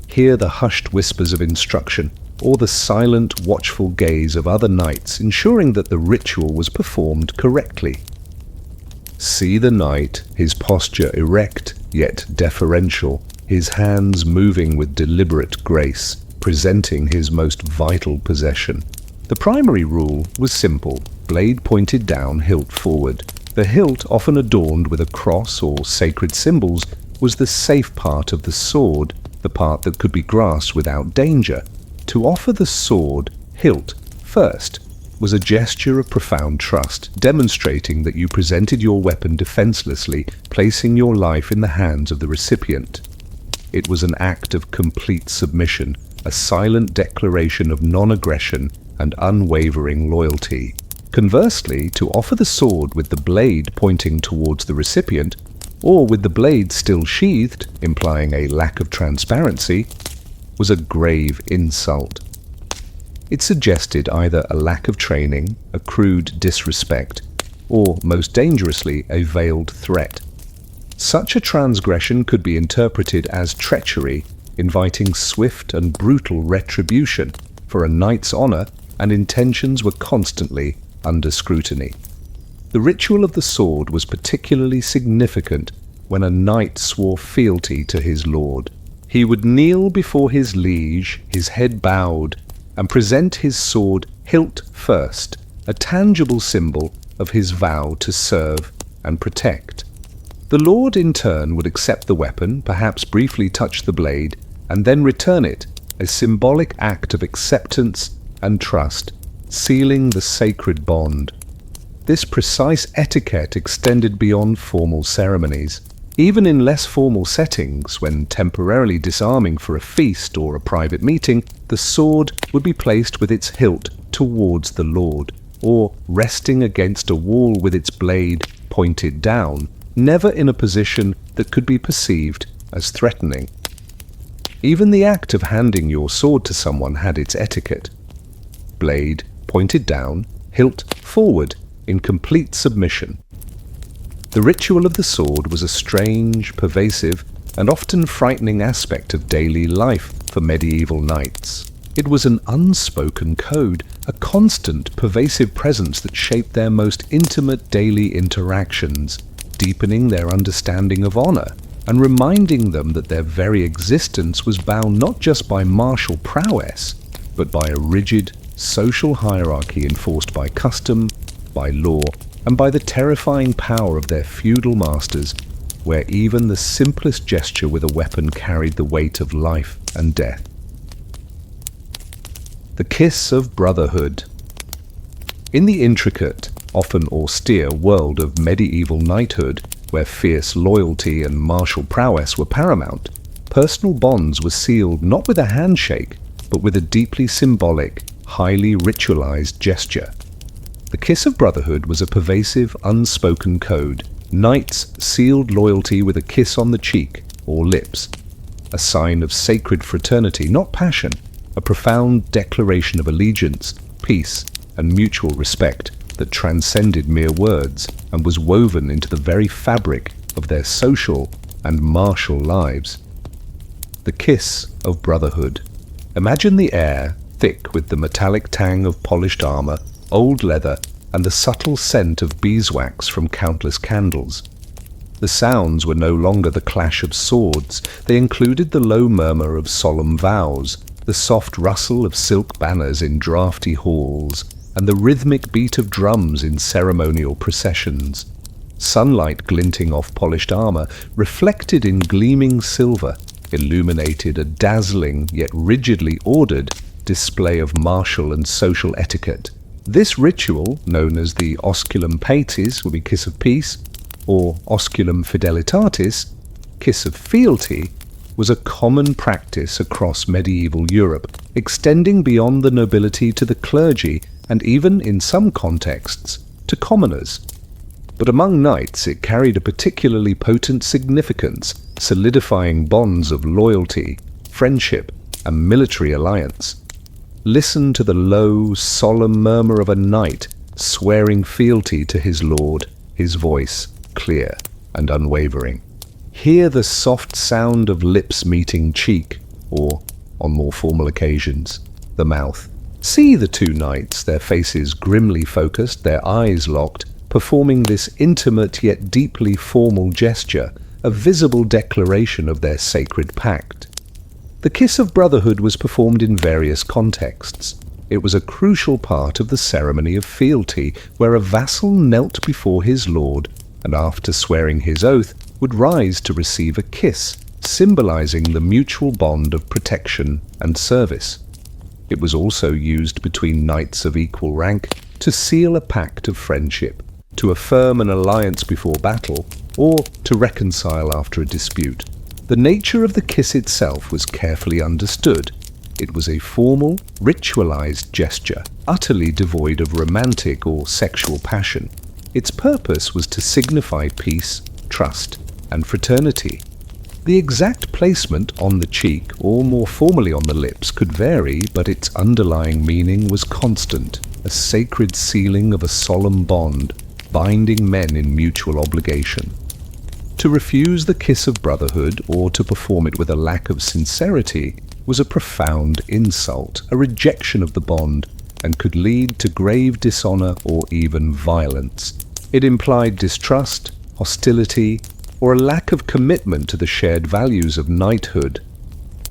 Hear the hushed whispers of instruction, or the silent, watchful gaze of other knights, ensuring that the ritual was performed correctly. See the knight, his posture erect yet deferential, his hands moving with deliberate grace, presenting his most vital possession. The primary rule was simple: blade pointed down, hilt forward. The hilt, often adorned with a cross or sacred symbols, was the safe part of the sword, the part that could be grasped without danger. To offer the sword, hilt, first, was a gesture of profound trust, demonstrating that you presented your weapon defenselessly, placing your life in the hands of the recipient. It was an act of complete submission, a silent declaration of non-aggression and unwavering loyalty. Conversely, to offer the sword with the blade pointing towards the recipient, or with the blade still sheathed, implying a lack of transparency, was a grave insult. It suggested either a lack of training, a crude disrespect, or, most dangerously, a veiled threat. Such a transgression could be interpreted as treachery, inviting swift and brutal retribution, for a knight's honor and intentions were constantly under scrutiny. The ritual of the sword was particularly significant when a knight swore fealty to his lord. He would kneel before his liege, his head bowed, and present his sword hilt first, a tangible symbol of his vow to serve and protect. The lord in turn would accept the weapon, perhaps briefly touch the blade, and then return it, a symbolic act of acceptance and trust, sealing the sacred bond. This precise etiquette extended beyond formal ceremonies. Even in less formal settings, when temporarily disarming for a feast or a private meeting, the sword would be placed with its hilt towards the lord, or resting against a wall with its blade pointed down, never in a position that could be perceived as threatening. Even the act of handing your sword to someone had its etiquette. Blade pointed down, hilt forward, in complete submission. The ritual of the sword was a strange, pervasive, and often frightening aspect of daily life for medieval knights. It was an unspoken code, a constant, pervasive presence that shaped their most intimate daily interactions, deepening their understanding of honor, and reminding them that their very existence was bound not just by martial prowess, but by a rigid, social hierarchy enforced by custom, by law, and by the terrifying power of their feudal masters, where even the simplest gesture with a weapon carried the weight of life and death. The kiss of brotherhood. In the intricate, often austere world of medieval knighthood, where fierce loyalty and martial prowess were paramount, personal bonds were sealed not with a handshake, but with a deeply symbolic, highly ritualized gesture. The kiss of brotherhood was a pervasive, unspoken code. Knights sealed loyalty with a kiss on the cheek or lips, a sign of sacred fraternity, not passion, a profound declaration of allegiance, peace, and mutual respect that transcended mere words and was woven into the very fabric of their social and martial lives. The kiss of brotherhood. Imagine the air, thick with the metallic tang of polished armor, old leather, and the subtle scent of beeswax from countless candles. The sounds were no longer the clash of swords. They included the low murmur of solemn vows, the soft rustle of silk banners in draughty halls, and the rhythmic beat of drums in ceremonial processions. Sunlight glinting off polished armor, reflected in gleaming silver, illuminated a dazzling yet rigidly ordered display of martial and social etiquette. This ritual, known as the osculum paetis, would be kiss of peace, or osculum fidelitatis, kiss of fealty, was a common practice across medieval Europe, extending beyond the nobility to the clergy and even, in some contexts, to commoners. But among knights it carried a particularly potent significance, solidifying bonds of loyalty, friendship, and military alliance. Listen to the low, solemn murmur of a knight swearing fealty to his lord, his voice clear and unwavering. Hear the soft sound of lips meeting cheek, or, on more formal occasions, the mouth. See the two knights, their faces grimly focused, their eyes locked, performing this intimate yet deeply formal gesture, a visible declaration of their sacred pact. The kiss of brotherhood was performed in various contexts. It was a crucial part of the ceremony of fealty, where a vassal knelt before his lord and, after swearing his oath, would rise to receive a kiss, symbolizing the mutual bond of protection and service. It was also used between knights of equal rank to seal a pact of friendship, to affirm an alliance before battle, or to reconcile after a dispute. The nature of the kiss itself was carefully understood. It was a formal, ritualized gesture, utterly devoid of romantic or sexual passion. Its purpose was to signify peace, trust, and fraternity. The exact placement on the cheek, or more formally on the lips, could vary, but its underlying meaning was constant, a sacred sealing of a solemn bond, binding men in mutual obligation. To refuse the kiss of brotherhood, or to perform it with a lack of sincerity, was a profound insult, a rejection of the bond, and could lead to grave dishonor or even violence. It implied distrust, hostility, or a lack of commitment to the shared values of knighthood.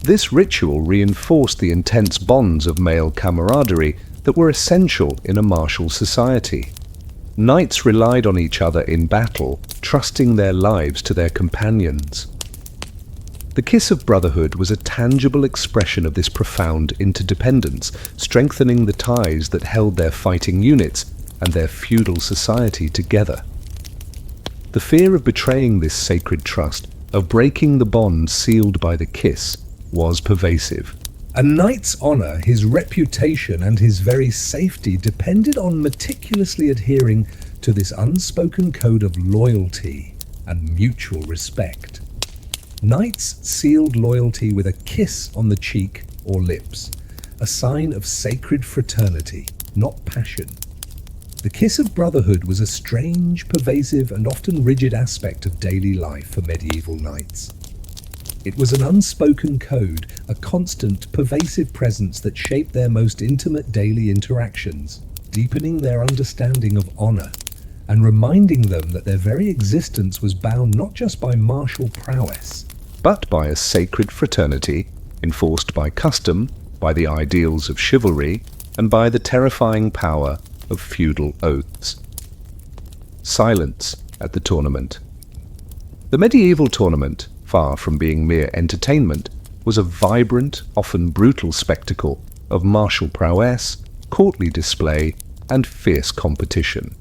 This ritual reinforced the intense bonds of male camaraderie that were essential in a martial society. Knights relied on each other in battle, trusting their lives to their companions. The kiss of brotherhood was a tangible expression of this profound interdependence, strengthening the ties that held their fighting units and their feudal society together. The fear of betraying this sacred trust, of breaking the bond sealed by the kiss, was pervasive. A knight's honor, his reputation, and his very safety depended on meticulously adhering to this unspoken code of loyalty and mutual respect. Knights sealed loyalty with a kiss on the cheek or lips, a sign of sacred fraternity, not passion. The kiss of brotherhood was a strange, pervasive, and often rigid aspect of daily life for medieval knights. It was an unspoken code, a constant, pervasive presence that shaped their most intimate daily interactions, deepening their understanding of honor and reminding them that their very existence was bound not just by martial prowess, but by a sacred fraternity enforced by custom, by the ideals of chivalry, and by the terrifying power of feudal oaths. Silence at the tournament. The medieval tournament, far from being mere entertainment, was a vibrant, often brutal spectacle of martial prowess, courtly display, and fierce competition.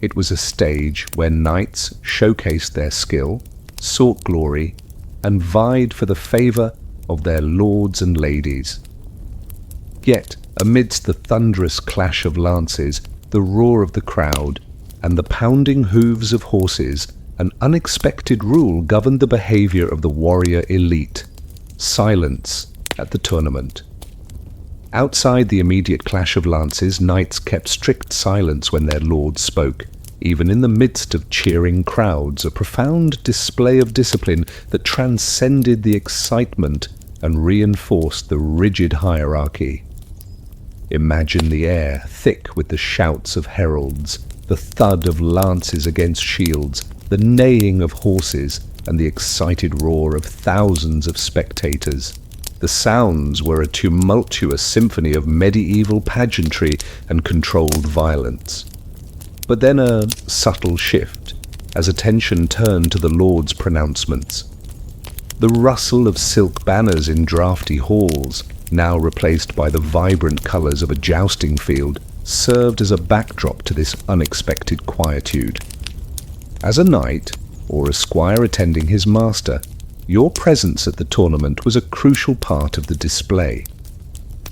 It was a stage where knights showcased their skill, sought glory, and vied for the favor of their lords and ladies. Yet, amidst the thunderous clash of lances, the roar of the crowd, and the pounding hooves of horses, an unexpected rule governed the behavior of the warrior elite: silence at the tournament. Outside the immediate clash of lances, knights kept strict silence when their lord spoke, even in the midst of cheering crowds, a profound display of discipline that transcended the excitement and reinforced the rigid hierarchy. Imagine the air thick with the shouts of heralds, the thud of lances against shields, the neighing of horses, and the excited roar of thousands of spectators. The sounds were a tumultuous symphony of medieval pageantry and controlled violence. But then a subtle shift, as attention turned to the Lord's pronouncements. The rustle of silk banners in draughty halls, now replaced by the vibrant colours of a jousting field, served as a backdrop to this unexpected quietude. As a knight, or a squire attending his master, your presence at the tournament was a crucial part of the display.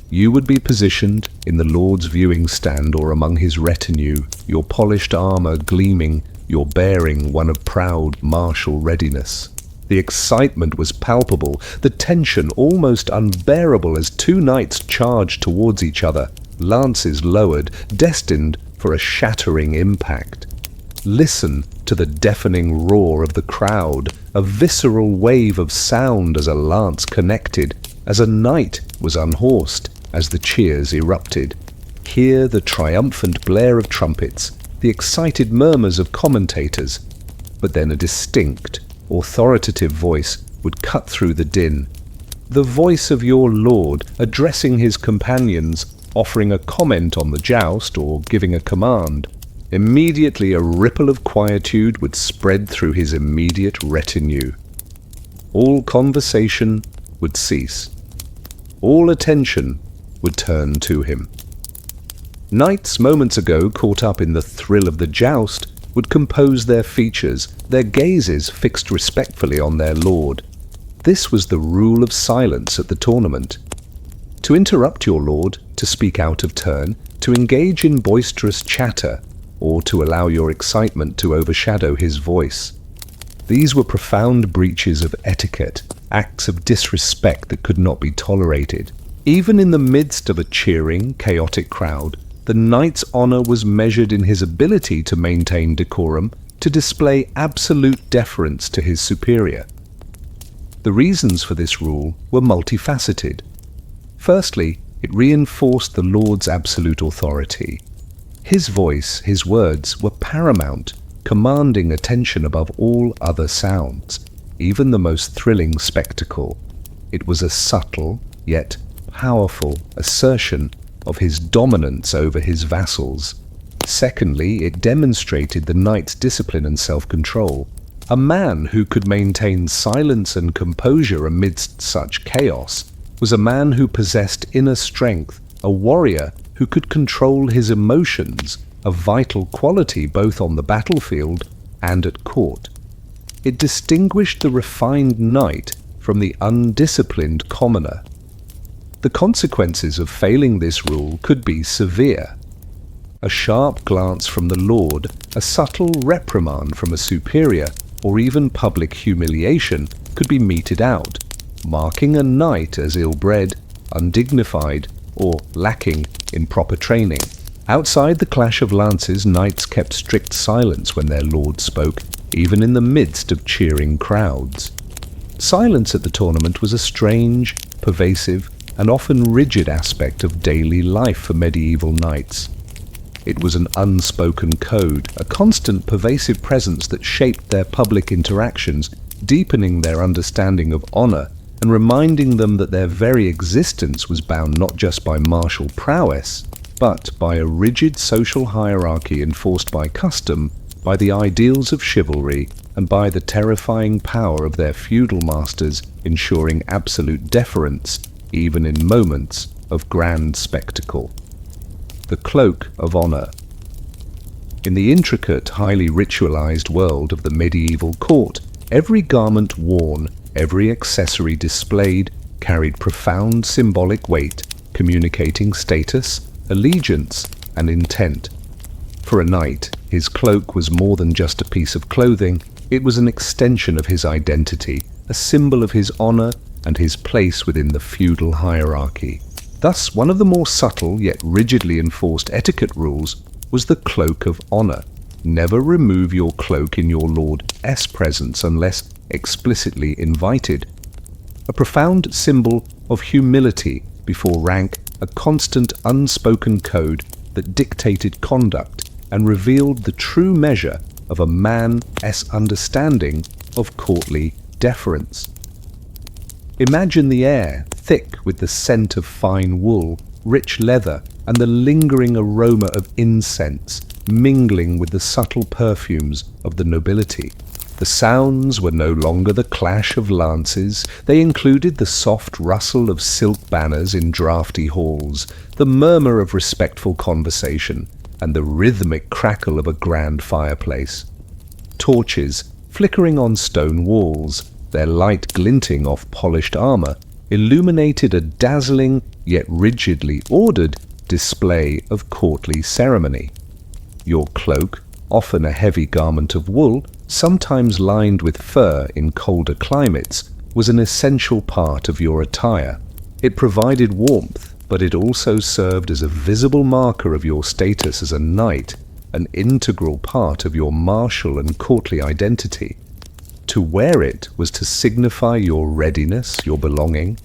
You would be positioned in the Lord's viewing stand or among his retinue, your polished armour gleaming, your bearing one of proud martial readiness. The excitement was palpable, the tension almost unbearable as two knights charged towards each other, lances lowered, destined for a shattering impact. Listen to the deafening roar of the crowd, a visceral wave of sound as a lance connected, as a knight was unhorsed, as the cheers erupted. Hear the triumphant blare of trumpets, the excited murmurs of commentators, but then a distinct, authoritative voice would cut through the din. The voice of your lord addressing his companions, offering a comment on the joust or giving a command. Immediately a ripple of quietude would spread through his immediate retinue. All conversation would cease. All attention would turn to him. Knights moments ago caught up in the thrill of the joust would compose their features, their gazes fixed respectfully on their lord. This was the rule of silence at the tournament. To interrupt your lord, to speak out of turn, to engage in boisterous chatter, or to allow your excitement to overshadow his voice. These were profound breaches of etiquette, acts of disrespect that could not be tolerated. Even in the midst of a cheering, chaotic crowd, the knight's honor was measured in his ability to maintain decorum, to display absolute deference to his superior. The reasons for this rule were multifaceted. Firstly, it reinforced the lord's absolute authority. His voice, his words, were paramount, commanding attention above all other sounds, even the most thrilling spectacle. It was a subtle, yet powerful assertion of his dominance over his vassals. Secondly, it demonstrated the knight's discipline and self-control. A man who could maintain silence and composure amidst such chaos was a man who possessed inner strength, a warrior who could control his emotions, a vital quality both on the battlefield and at court. It distinguished the refined knight from the undisciplined commoner. The consequences of failing this rule could be severe. A sharp glance from the lord, a subtle reprimand from a superior, or even public humiliation could be meted out, marking a knight as ill-bred, undignified, or lacking in proper training. Outside the clash of lances, knights kept strict silence when their lord spoke, even in the midst of cheering crowds. Silence at the tournament was a strange, pervasive, and often rigid aspect of daily life for medieval knights. It was an unspoken code, a constant pervasive presence that shaped their public interactions, deepening their understanding of honor and reminding them that their very existence was bound not just by martial prowess, but by a rigid social hierarchy enforced by custom, by the ideals of chivalry, and by the terrifying power of their feudal masters ensuring absolute deference, even in moments of grand spectacle. The cloak of honor. In the intricate, highly ritualized world of the medieval court, every garment worn, every accessory displayed, carried profound symbolic weight, communicating status, allegiance, and intent. For a knight, his cloak was more than just a piece of clothing. It was an extension of his identity, a symbol of his honor and his place within the feudal hierarchy. Thus, one of the more subtle yet rigidly enforced etiquette rules was the cloak of honor. Never remove your cloak in your lord's presence unless explicitly invited. A profound symbol of humility before rank, a constant unspoken code that dictated conduct and revealed the true measure of a man's understanding of courtly deference. Imagine the air, thick with the scent of fine wool, rich leather, and the lingering aroma of incense, mingling with the subtle perfumes of the nobility. The sounds were no longer the clash of lances. They included the soft rustle of silk banners in draughty halls, the murmur of respectful conversation, and the rhythmic crackle of a grand fireplace. Torches, flickering on stone walls, their light glinting off polished armor, illuminated a dazzling yet rigidly ordered display of courtly ceremony. Your cloak, often a heavy garment of wool, sometimes lined with fur in colder climates, was an essential part of your attire. It provided warmth, but it also served as a visible marker of your status as a knight, an integral part of your martial and courtly identity. To wear it was to signify your readiness, your belonging.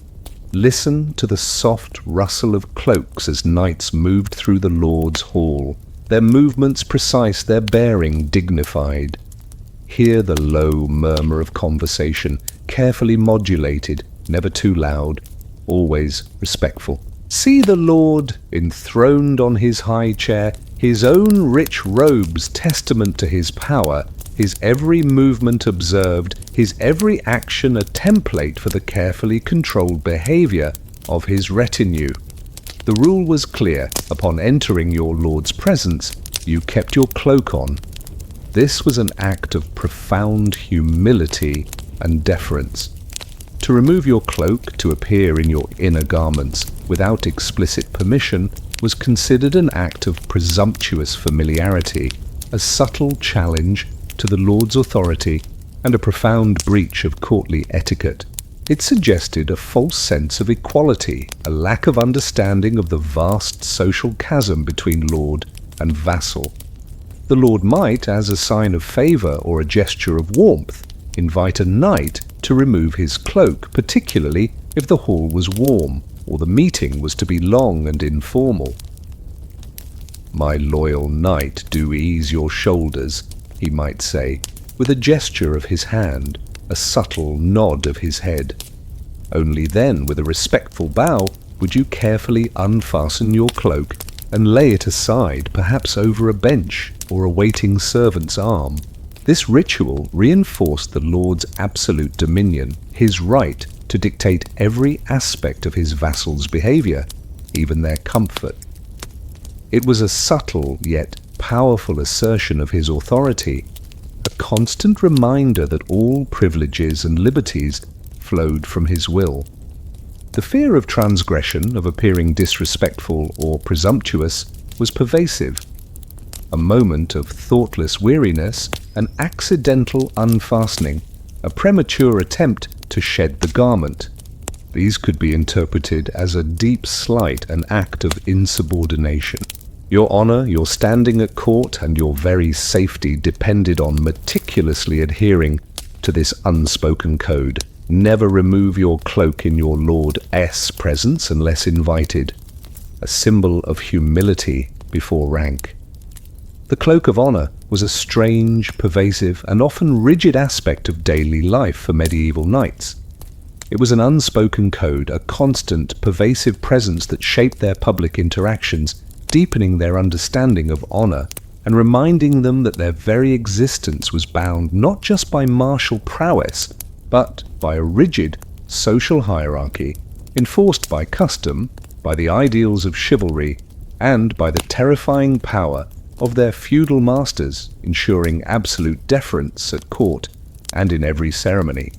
Listen to the soft rustle of cloaks as knights moved through the Lord's hall. their movements precise, their bearing dignified. Hear the low murmur of conversation, carefully modulated, never too loud, always respectful. See the Lord enthroned on his high chair, his own rich robes testament to his power, his every movement observed, his every action a template for the carefully controlled behavior of his retinue. The rule was clear. Upon entering your Lord's presence, you kept your cloak on. This was an act of profound humility and deference. To remove your cloak to appear in your inner garments without explicit permission was considered an act of presumptuous familiarity, a subtle challenge to the Lord's authority, and a profound breach of courtly etiquette. It suggested a false sense of equality, a lack of understanding of the vast social chasm between lord and vassal. The lord might, as a sign of favour or a gesture of warmth, invite a knight to remove his cloak, particularly if the hall was warm or the meeting was to be long and informal. "My loyal knight, do ease your shoulders," he might say, with a gesture of his hand, a subtle nod of his head. Only then, with a respectful bow, would you carefully unfasten your cloak and lay it aside, perhaps over a bench or a waiting servant's arm. This ritual reinforced the Lord's absolute dominion, his right to dictate every aspect of his vassals' behavior, even their comfort. It was a subtle yet powerful assertion of his authority, a constant reminder that all privileges and liberties flowed from his will. The fear of transgression, of appearing disrespectful or presumptuous, was pervasive. A moment of thoughtless weariness, an accidental unfastening, a premature attempt to shed the garment. These could be interpreted as a deep slight, an act of insubordination. Your honour, your standing at court, and your very safety depended on meticulously adhering to this unspoken code. Never remove your cloak in your Lord's presence unless invited, a symbol of humility before rank. The cloak of honour was a strange, pervasive, and often rigid aspect of daily life for medieval knights. It was an unspoken code, a constant, pervasive presence that shaped their public interactions, deepening their understanding of honour and reminding them that their very existence was bound not just by martial prowess, but by a rigid social hierarchy enforced by custom, by the ideals of chivalry, and by the terrifying power of their feudal masters, ensuring absolute deference at court and in every ceremony.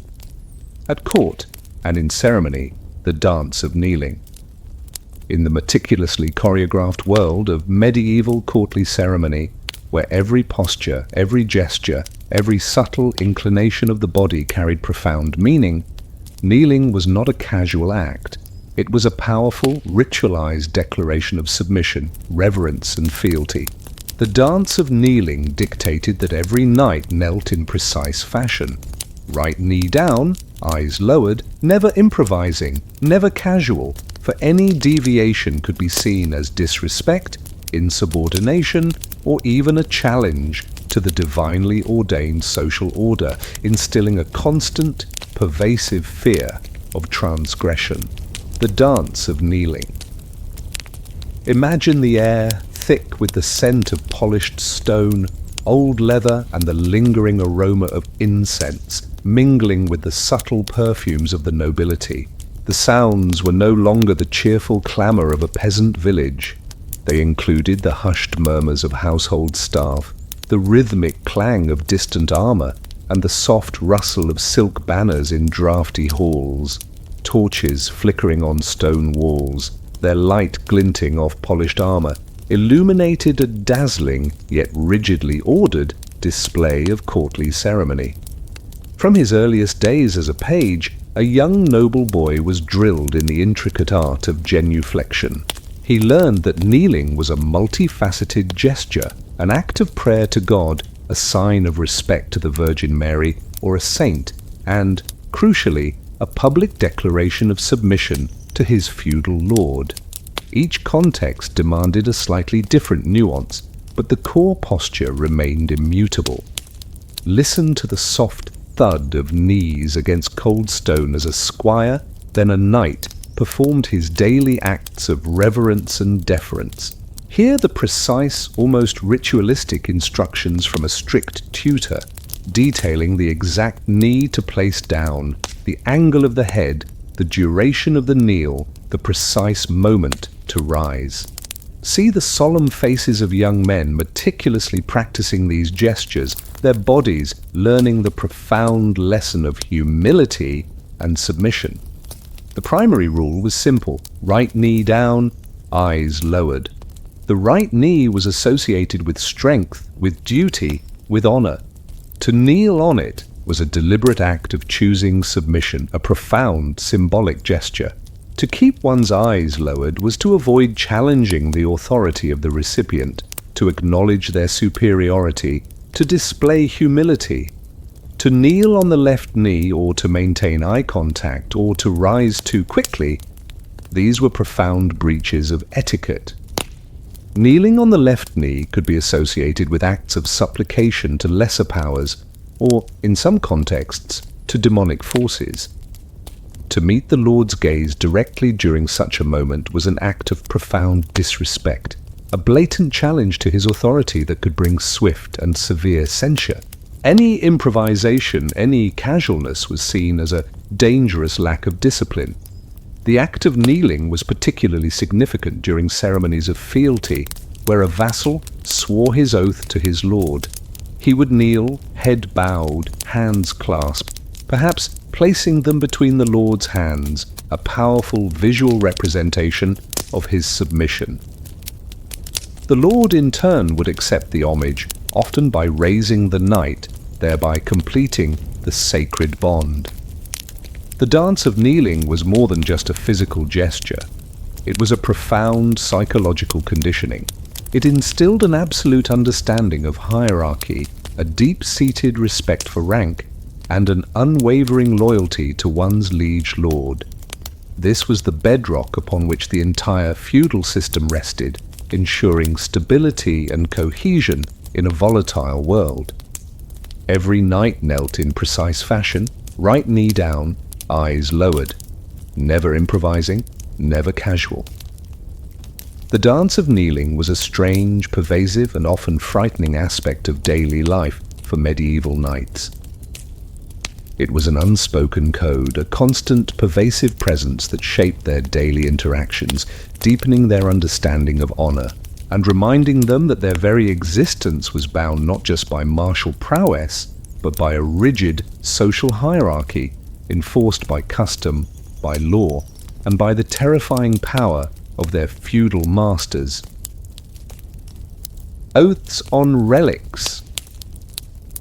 At court and in ceremony, the dance of kneeling. In the meticulously choreographed world of medieval courtly ceremony, where every posture, every gesture, every subtle inclination of the body carried profound meaning, kneeling was not a casual act. It was a powerful, ritualized declaration of submission, reverence, and fealty. The dance of kneeling dictated that every knight knelt in precise fashion. Right knee down, eyes lowered, never improvising, never casual, for any deviation could be seen as disrespect, insubordination, or even a challenge to the divinely ordained social order, instilling a constant, pervasive fear of transgression. The dance of kneeling. Imagine the air thick with the scent of polished stone, old leather, and the lingering aroma of incense, mingling with the subtle perfumes of the nobility. The sounds were no longer the cheerful clamour of a peasant village. They included the hushed murmurs of household staff, the rhythmic clang of distant armour, and the soft rustle of silk banners in draughty halls, torches flickering on stone walls, their light glinting off polished armour, illuminated a dazzling, yet rigidly ordered, display of courtly ceremony. From his earliest days as a page, a young noble boy was drilled in the intricate art of genuflection. He learned that kneeling was a multifaceted gesture, an act of prayer to God, a sign of respect to the Virgin Mary or a saint, and, crucially, a public declaration of submission to his feudal lord. Each context demanded a slightly different nuance, but the core posture remained immutable. Listen to the soft thud of knees against cold stone as a squire, then a knight, performed his daily acts of reverence and deference. Hear the precise, almost ritualistic instructions from a strict tutor, detailing the exact knee to place down, the angle of the head, the duration of the kneel, the precise moment to rise. See the solemn faces of young men meticulously practicing these gestures, their bodies learning the profound lesson of humility and submission. The primary rule was simple: right knee down, eyes lowered. The right knee was associated with strength, with duty, with honor. To kneel on it was a deliberate act of choosing submission, a profound symbolic gesture. To keep one's eyes lowered was to avoid challenging the authority of the recipient, to acknowledge their superiority, to display humility. To kneel on the left knee, or to maintain eye contact, or to rise too quickly, these were profound breaches of etiquette. Kneeling on the left knee could be associated with acts of supplication to lesser powers, or, in some contexts, to demonic forces. To meet the Lord's gaze directly during such a moment was an act of profound disrespect, a blatant challenge to his authority that could bring swift and severe censure. Any improvisation, any casualness was seen as a dangerous lack of discipline. The act of kneeling was particularly significant during ceremonies of fealty, where a vassal swore his oath to his lord. He would kneel, head bowed, hands clasped, perhaps placing them between the Lord's hands, a powerful visual representation of his submission. The Lord in turn would accept the homage, often by raising the knight, thereby completing the sacred bond. The dance of kneeling was more than just a physical gesture. It was a profound psychological conditioning. It instilled an absolute understanding of hierarchy, a deep-seated respect for rank, and an unwavering loyalty to one's liege lord. This was the bedrock upon which the entire feudal system rested, ensuring stability and cohesion in a volatile world. Every knight knelt in precise fashion, right knee down, eyes lowered, never improvising, never casual. The dance of kneeling was a strange, pervasive, and often frightening aspect of daily life for medieval knights. It was an unspoken code, a constant, pervasive presence that shaped their daily interactions, deepening their understanding of honor, and reminding them that their very existence was bound not just by martial prowess, but by a rigid social hierarchy enforced by custom, by law, and by the terrifying power of their feudal masters. Oaths on relics.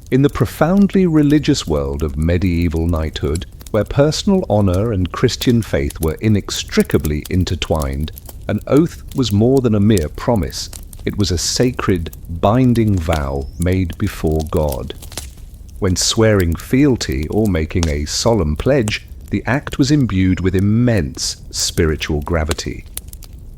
In the profoundly religious world of medieval knighthood, where personal honor and Christian faith were inextricably intertwined, an oath was more than a mere promise. It was a sacred, binding vow made before God. When swearing fealty or making a solemn pledge, the act was imbued with immense spiritual gravity.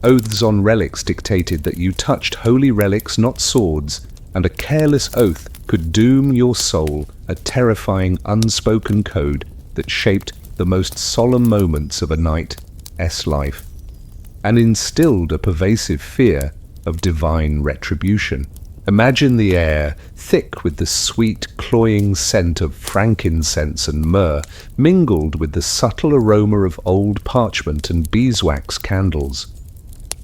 Oaths on relics dictated that you touched holy relics, not swords, and a careless oath could doom your soul, a terrifying unspoken code that shaped the most solemn moments of a knight's life, and instilled a pervasive fear of divine retribution. Imagine the air, thick with the sweet, cloying scent of frankincense and myrrh, mingled with the subtle aroma of old parchment and beeswax candles.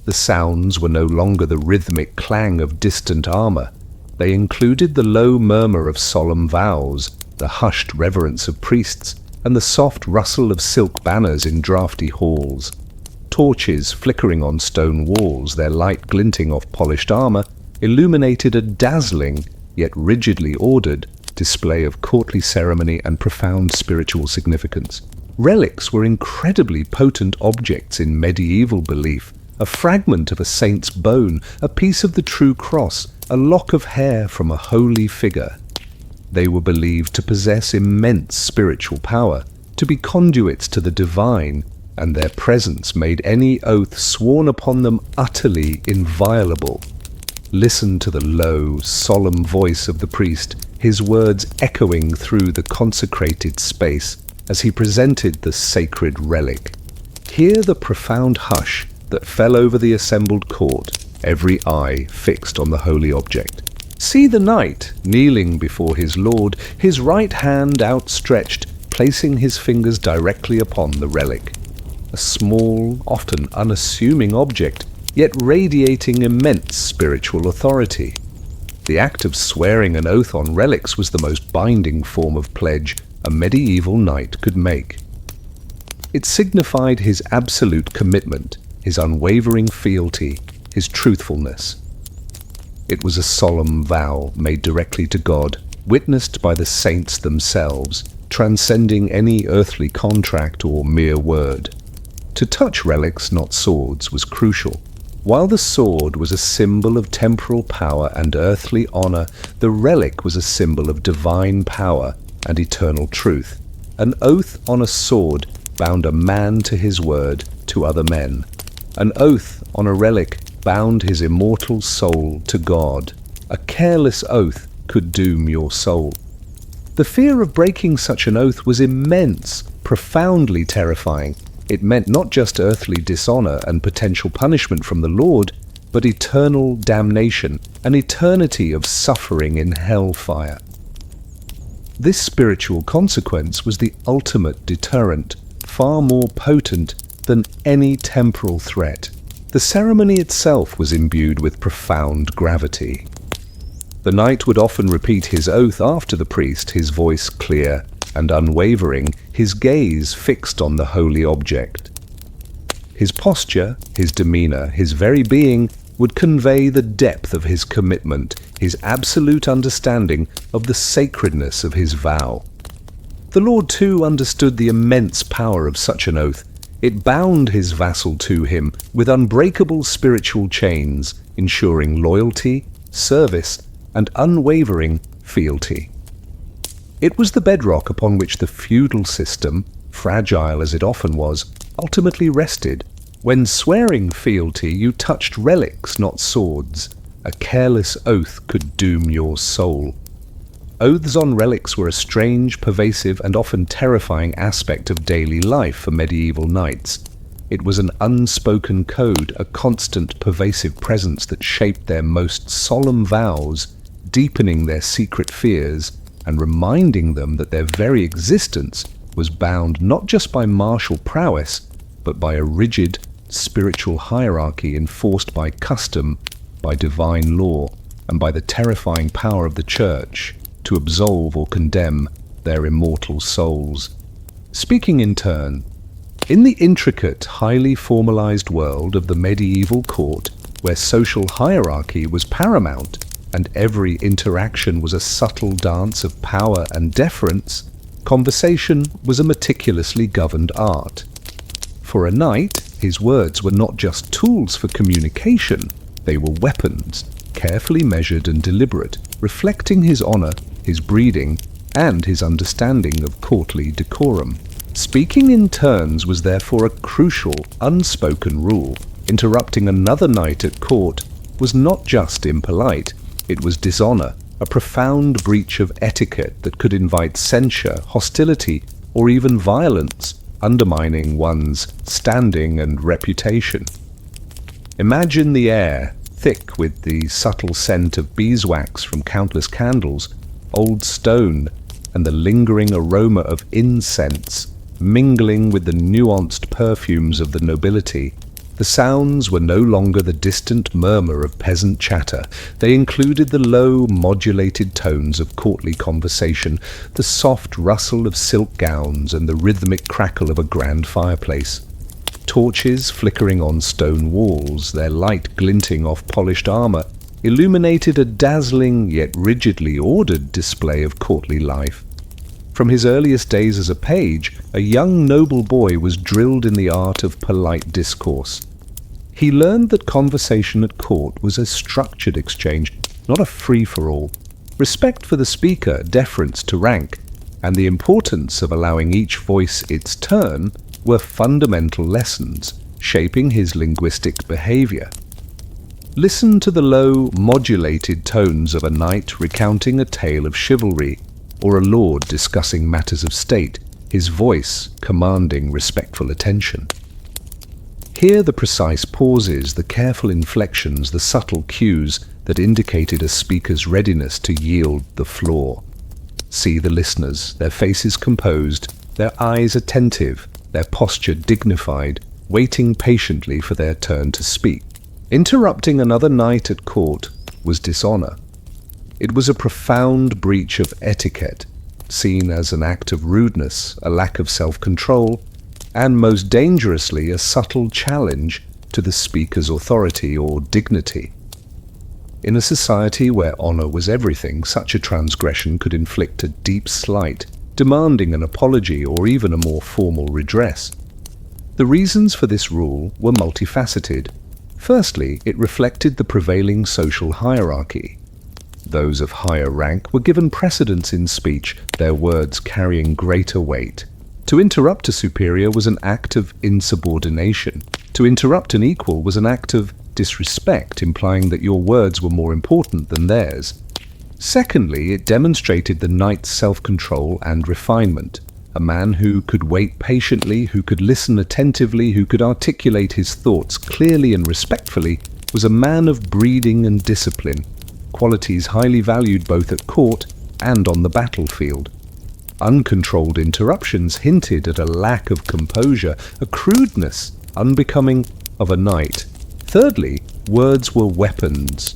The sounds were no longer the rhythmic clang of distant armor. They included the low murmur of solemn vows, the hushed reverence of priests, and the soft rustle of silk banners in draughty halls. Torches flickering on stone walls, their light glinting off polished armor, illuminated a dazzling, yet rigidly ordered, display of courtly ceremony and profound spiritual significance. Relics were incredibly potent objects in medieval belief, a fragment of a saint's bone, a piece of the true cross, a lock of hair from a holy figure. They were believed to possess immense spiritual power, to be conduits to the divine, and their presence made any oath sworn upon them utterly inviolable. Listen to the low, solemn voice of the priest, his words echoing through the consecrated space as he presented the sacred relic. Hear the profound hush that fell over the assembled court, every eye fixed on the holy object. See the knight kneeling before his lord, his right hand outstretched, placing his fingers directly upon the relic. A small, often unassuming object, yet radiating immense spiritual authority. The act of swearing an oath on relics was the most binding form of pledge a medieval knight could make. It signified his absolute commitment, his unwavering fealty, his truthfulness. It was a solemn vow made directly to God, witnessed by the saints themselves, transcending any earthly contract or mere word. To touch relics, not swords, was crucial. While the sword was a symbol of temporal power and earthly honor, the relic was a symbol of divine power and eternal truth. An oath on a sword bound a man to his word to other men. An oath on a relic bound his immortal soul to God. A careless oath could doom your soul. The fear of breaking such an oath was immense, profoundly terrifying. It meant not just earthly dishonor and potential punishment from the Lord, but eternal damnation, an eternity of suffering in hellfire. This spiritual consequence was the ultimate deterrent, far more potent than any temporal threat. The ceremony itself was imbued with profound gravity. The knight would often repeat his oath after the priest, his voice clear and unwavering, his gaze fixed on the holy object. His posture, his demeanor, his very being would convey the depth of his commitment, his absolute understanding of the sacredness of his vow. The Lord too understood the immense power of such an oath. It bound his vassal to him with unbreakable spiritual chains, ensuring loyalty, service, and unwavering fealty. It was the bedrock upon which the feudal system, fragile as it often was, ultimately rested. When swearing fealty, you touched relics, not swords. A careless oath could doom your soul. Oaths on relics were a strange, pervasive, and often terrifying aspect of daily life for medieval knights. It was an unspoken code, a constant, pervasive presence that shaped their most solemn vows, deepening their secret fears, and reminding them that their very existence was bound not just by martial prowess, but by a rigid, spiritual hierarchy enforced by custom, by divine law, and by the terrifying power of the Church to absolve or condemn their immortal souls. Speaking in turn, in the intricate, highly formalized world of the medieval court, where social hierarchy was paramount and every interaction was a subtle dance of power and deference, conversation was a meticulously governed art. For a knight, his words were not just tools for communication, they were weapons, carefully measured and deliberate, reflecting his honor, his breeding, and his understanding of courtly decorum. Speaking in turns was therefore a crucial, unspoken rule. Interrupting another knight at court was not just impolite, it was dishonor, a profound breach of etiquette that could invite censure, hostility, or even violence, undermining one's standing and reputation. Imagine the air, thick with the subtle scent of beeswax from countless candles, old stone, and the lingering aroma of incense, mingling with the nuanced perfumes of the nobility. The sounds were no longer the distant murmur of peasant chatter. They included the low, modulated tones of courtly conversation, the soft rustle of silk gowns, and the rhythmic crackle of a grand fireplace. Torches flickering on stone walls, their light glinting off polished armor, illuminated a dazzling yet rigidly ordered display of courtly life. From his earliest days as a page, a young noble boy was drilled in the art of polite discourse. He learned that conversation at court was a structured exchange, not a free-for-all. Respect for the speaker, deference to rank, and the importance of allowing each voice its turn were fundamental lessons, shaping his linguistic behavior. Listen to the low, modulated tones of a knight recounting a tale of chivalry, or a lord discussing matters of state, his voice commanding respectful attention. Hear the precise pauses, the careful inflections, the subtle cues that indicated a speaker's readiness to yield the floor. See the listeners, their faces composed, their eyes attentive, their posture dignified, waiting patiently for their turn to speak. Interrupting another knight at court was dishonor. It was a profound breach of etiquette, seen as an act of rudeness, a lack of self-control, and most dangerously a subtle challenge to the speaker's authority or dignity. In a society where honor was everything, such a transgression could inflict a deep slight, demanding an apology or even a more formal redress. The reasons for this rule were multifaceted. Firstly, it reflected the prevailing social hierarchy. Those of higher rank were given precedence in speech, their words carrying greater weight. To interrupt a superior was an act of insubordination. To interrupt an equal was an act of disrespect, implying that your words were more important than theirs. Secondly, it demonstrated the knight's self-control and refinement. A man who could wait patiently, who could listen attentively, who could articulate his thoughts clearly and respectfully, was a man of breeding and discipline, qualities highly valued both at court and on the battlefield. Uncontrolled interruptions hinted at a lack of composure, a crudeness unbecoming of a knight. Thirdly, words were weapons.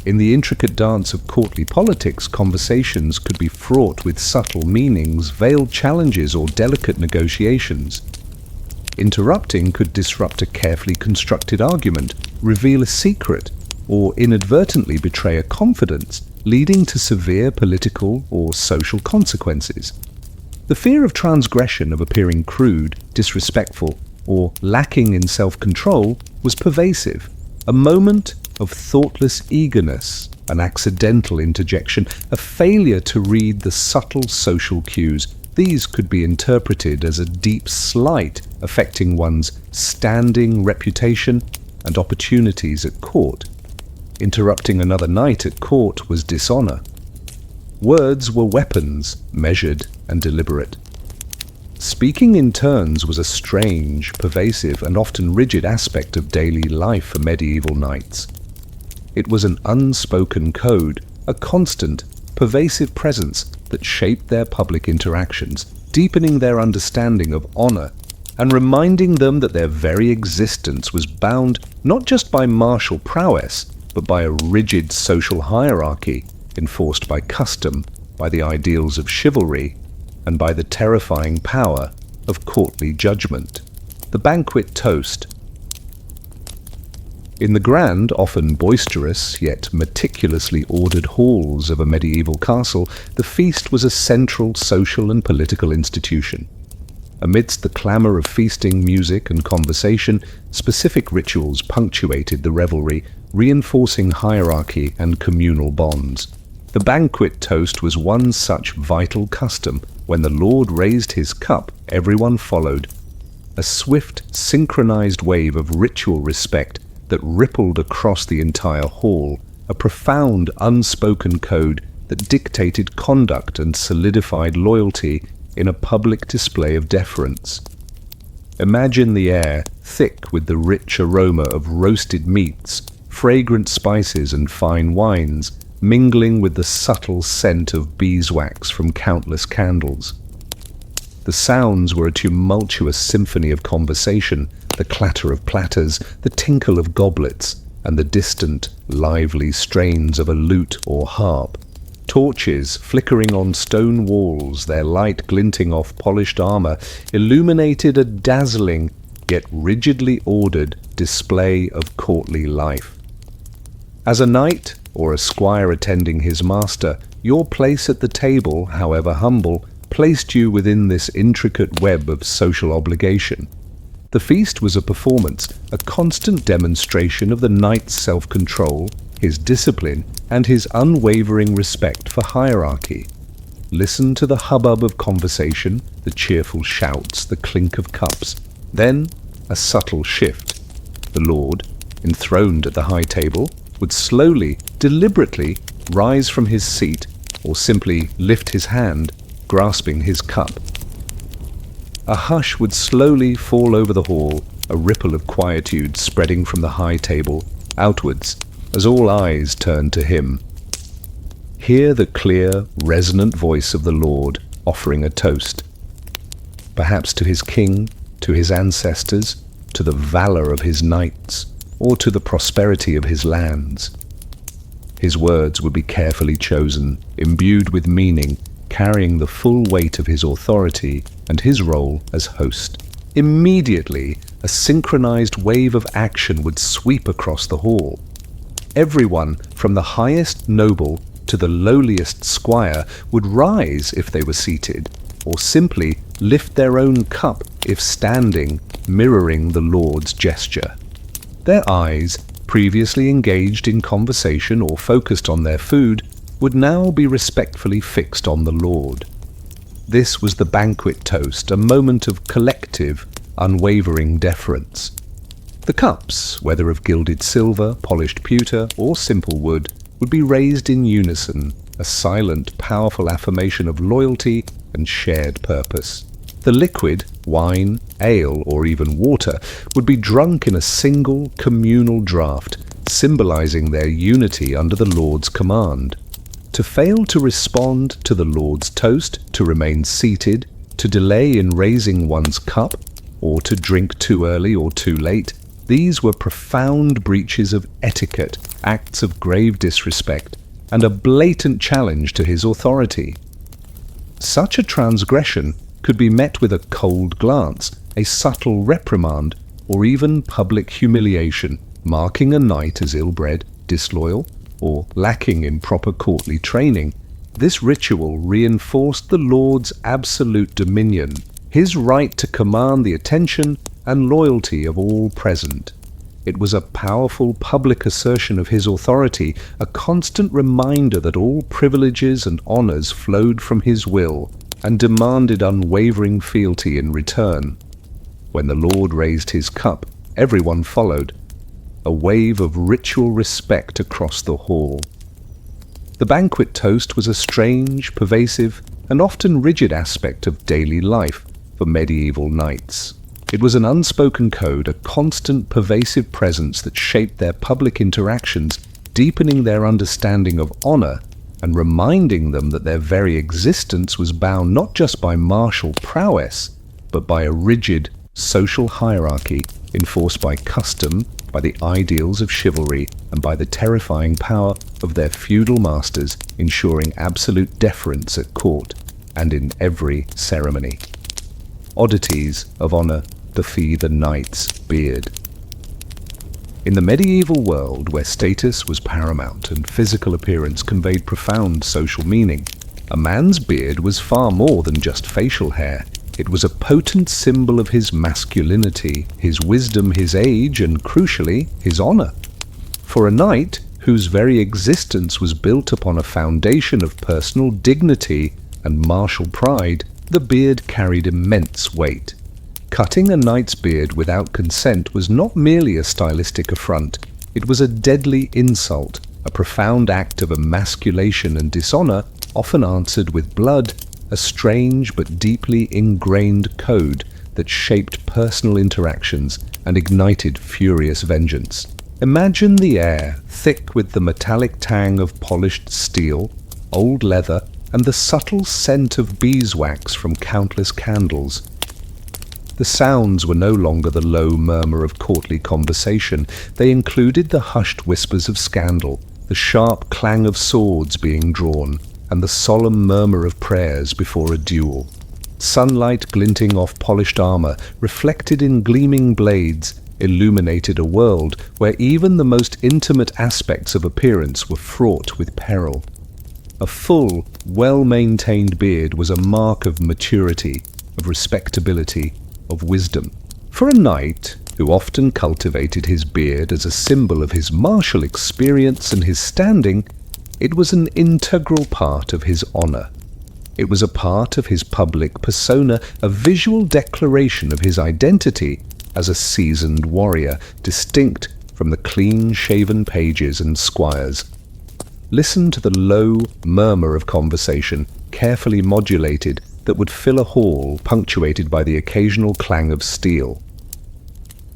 In the intricate dance of courtly politics, conversations could be fraught with subtle meanings, veiled challenges, or delicate negotiations. Interrupting could disrupt a carefully constructed argument, reveal a secret, or inadvertently betray a confidence, leading to severe political or social consequences. The fear of transgression, of appearing crude, disrespectful, or lacking in self-control was pervasive. A moment of thoughtless eagerness, an accidental interjection, a failure to read the subtle social cues. These could be interpreted as a deep slight affecting one's standing, reputation, and opportunities at court. Interrupting another knight at court was dishonor. Words were weapons, measured and deliberate. Speaking in turns was a strange, pervasive, and often rigid aspect of daily life for medieval knights. It was an unspoken code, a constant, pervasive presence that shaped their public interactions, deepening their understanding of honor and reminding them that their very existence was bound not just by martial prowess, but by a rigid social hierarchy enforced by custom, by the ideals of chivalry, and by the terrifying power of courtly judgment. The banquet toast. In the grand, often boisterous, yet meticulously ordered halls of a medieval castle, the feast was a central social and political institution. Amidst the clamour of feasting, music, and conversation, specific rituals punctuated the revelry, reinforcing hierarchy and communal bonds. The banquet toast was one such vital custom. When the lord raised his cup, everyone followed. A swift, synchronized wave of ritual respect that rippled across the entire hall, a profound, unspoken code that dictated conduct and solidified loyalty in a public display of deference. Imagine the air thick with the rich aroma of roasted meats, fragrant spices and fine wines, mingling with the subtle scent of beeswax from countless candles. The sounds were a tumultuous symphony of conversation, the clatter of platters, the tinkle of goblets, and the distant, lively strains of a lute or harp. Torches flickering on stone walls, their light glinting off polished armor, illuminated a dazzling, yet rigidly ordered display of courtly life. As a knight, or a squire attending his master, your place at the table, however humble, placed you within this intricate web of social obligation. The feast was a performance, a constant demonstration of the knight's self-control, his discipline, and his unwavering respect for hierarchy. Listen to the hubbub of conversation, the cheerful shouts, the clink of cups. Then, a subtle shift. The lord, enthroned at the high table, would slowly, deliberately rise from his seat or simply lift his hand, grasping his cup. A hush would slowly fall over the hall, a ripple of quietude spreading from the high table outwards as all eyes turned to him. Hear the clear, resonant voice of the Lord offering a toast, perhaps to his king, to his ancestors, to the valor of his knights, or to the prosperity of his lands. His words would be carefully chosen, imbued with meaning, carrying the full weight of his authority and his role as host. Immediately, a synchronized wave of action would sweep across the hall. Everyone, from the highest noble to the lowliest squire, would rise if they were seated, or simply lift their own cup if standing, mirroring the Lord's gesture. Their eyes, previously engaged in conversation or focused on their food, would now be respectfully fixed on the Lord. This was the banquet toast, a moment of collective, unwavering deference. The cups, whether of gilded silver, polished pewter, or simple wood, would be raised in unison, a silent, powerful affirmation of loyalty and shared purpose. The liquid, wine, ale, or even water, would be drunk in a single, communal draught, symbolizing their unity under the Lord's command. To fail to respond to the Lord's toast, to remain seated, to delay in raising one's cup, or to drink too early or too late, these were profound breaches of etiquette, acts of grave disrespect, and a blatant challenge to his authority. Such a transgression could be met with a cold glance, a subtle reprimand, or even public humiliation, marking a knight as ill-bred, disloyal, or lacking in proper courtly training. This ritual reinforced the Lord's absolute dominion, his right to command the attention and loyalty of all present. It was a powerful public assertion of his authority, a constant reminder that all privileges and honors flowed from his will and demanded unwavering fealty in return. When the Lord raised his cup, everyone followed, a wave of ritual respect across the hall. The banquet toast was a strange, pervasive, and often rigid aspect of daily life for medieval knights. It was an unspoken code, a constant, pervasive presence that shaped their public interactions, deepening their understanding of honor and reminding them that their very existence was bound not just by martial prowess, but by a rigid social hierarchy enforced by custom, by the ideals of chivalry, and by the terrifying power of their feudal masters, ensuring absolute deference at court and in every ceremony. Oddities of honor: the knight's beard. In the medieval world, where status was paramount and physical appearance conveyed profound social meaning, a man's beard was far more than just facial hair. It was a potent symbol of his masculinity, his wisdom, his age, and crucially, his honor. For a knight whose very existence was built upon a foundation of personal dignity and martial pride, the beard carried immense weight. Cutting a knight's beard without consent was not merely a stylistic affront, it was a deadly insult, a profound act of emasculation and dishonor, often answered with blood, a strange but deeply ingrained code that shaped personal interactions and ignited furious vengeance. Imagine the air, thick with the metallic tang of polished steel, old leather, and the subtle scent of beeswax from countless candles. The sounds were no longer the low murmur of courtly conversation. They included the hushed whispers of scandal, the sharp clang of swords being drawn, and the solemn murmur of prayers before a duel. Sunlight glinting off polished armor, reflected in gleaming blades, illuminated a world where even the most intimate aspects of appearance were fraught with peril. A full, well-maintained beard was a mark of maturity, of respectability, of wisdom. For a knight, who often cultivated his beard as a symbol of his martial experience and his standing, it was an integral part of his honor. It was a part of his public persona, a visual declaration of his identity as a seasoned warrior, distinct from the clean-shaven pages and squires. Listen to the low murmur of conversation, carefully modulated, that would fill a hall punctuated by the occasional clang of steel.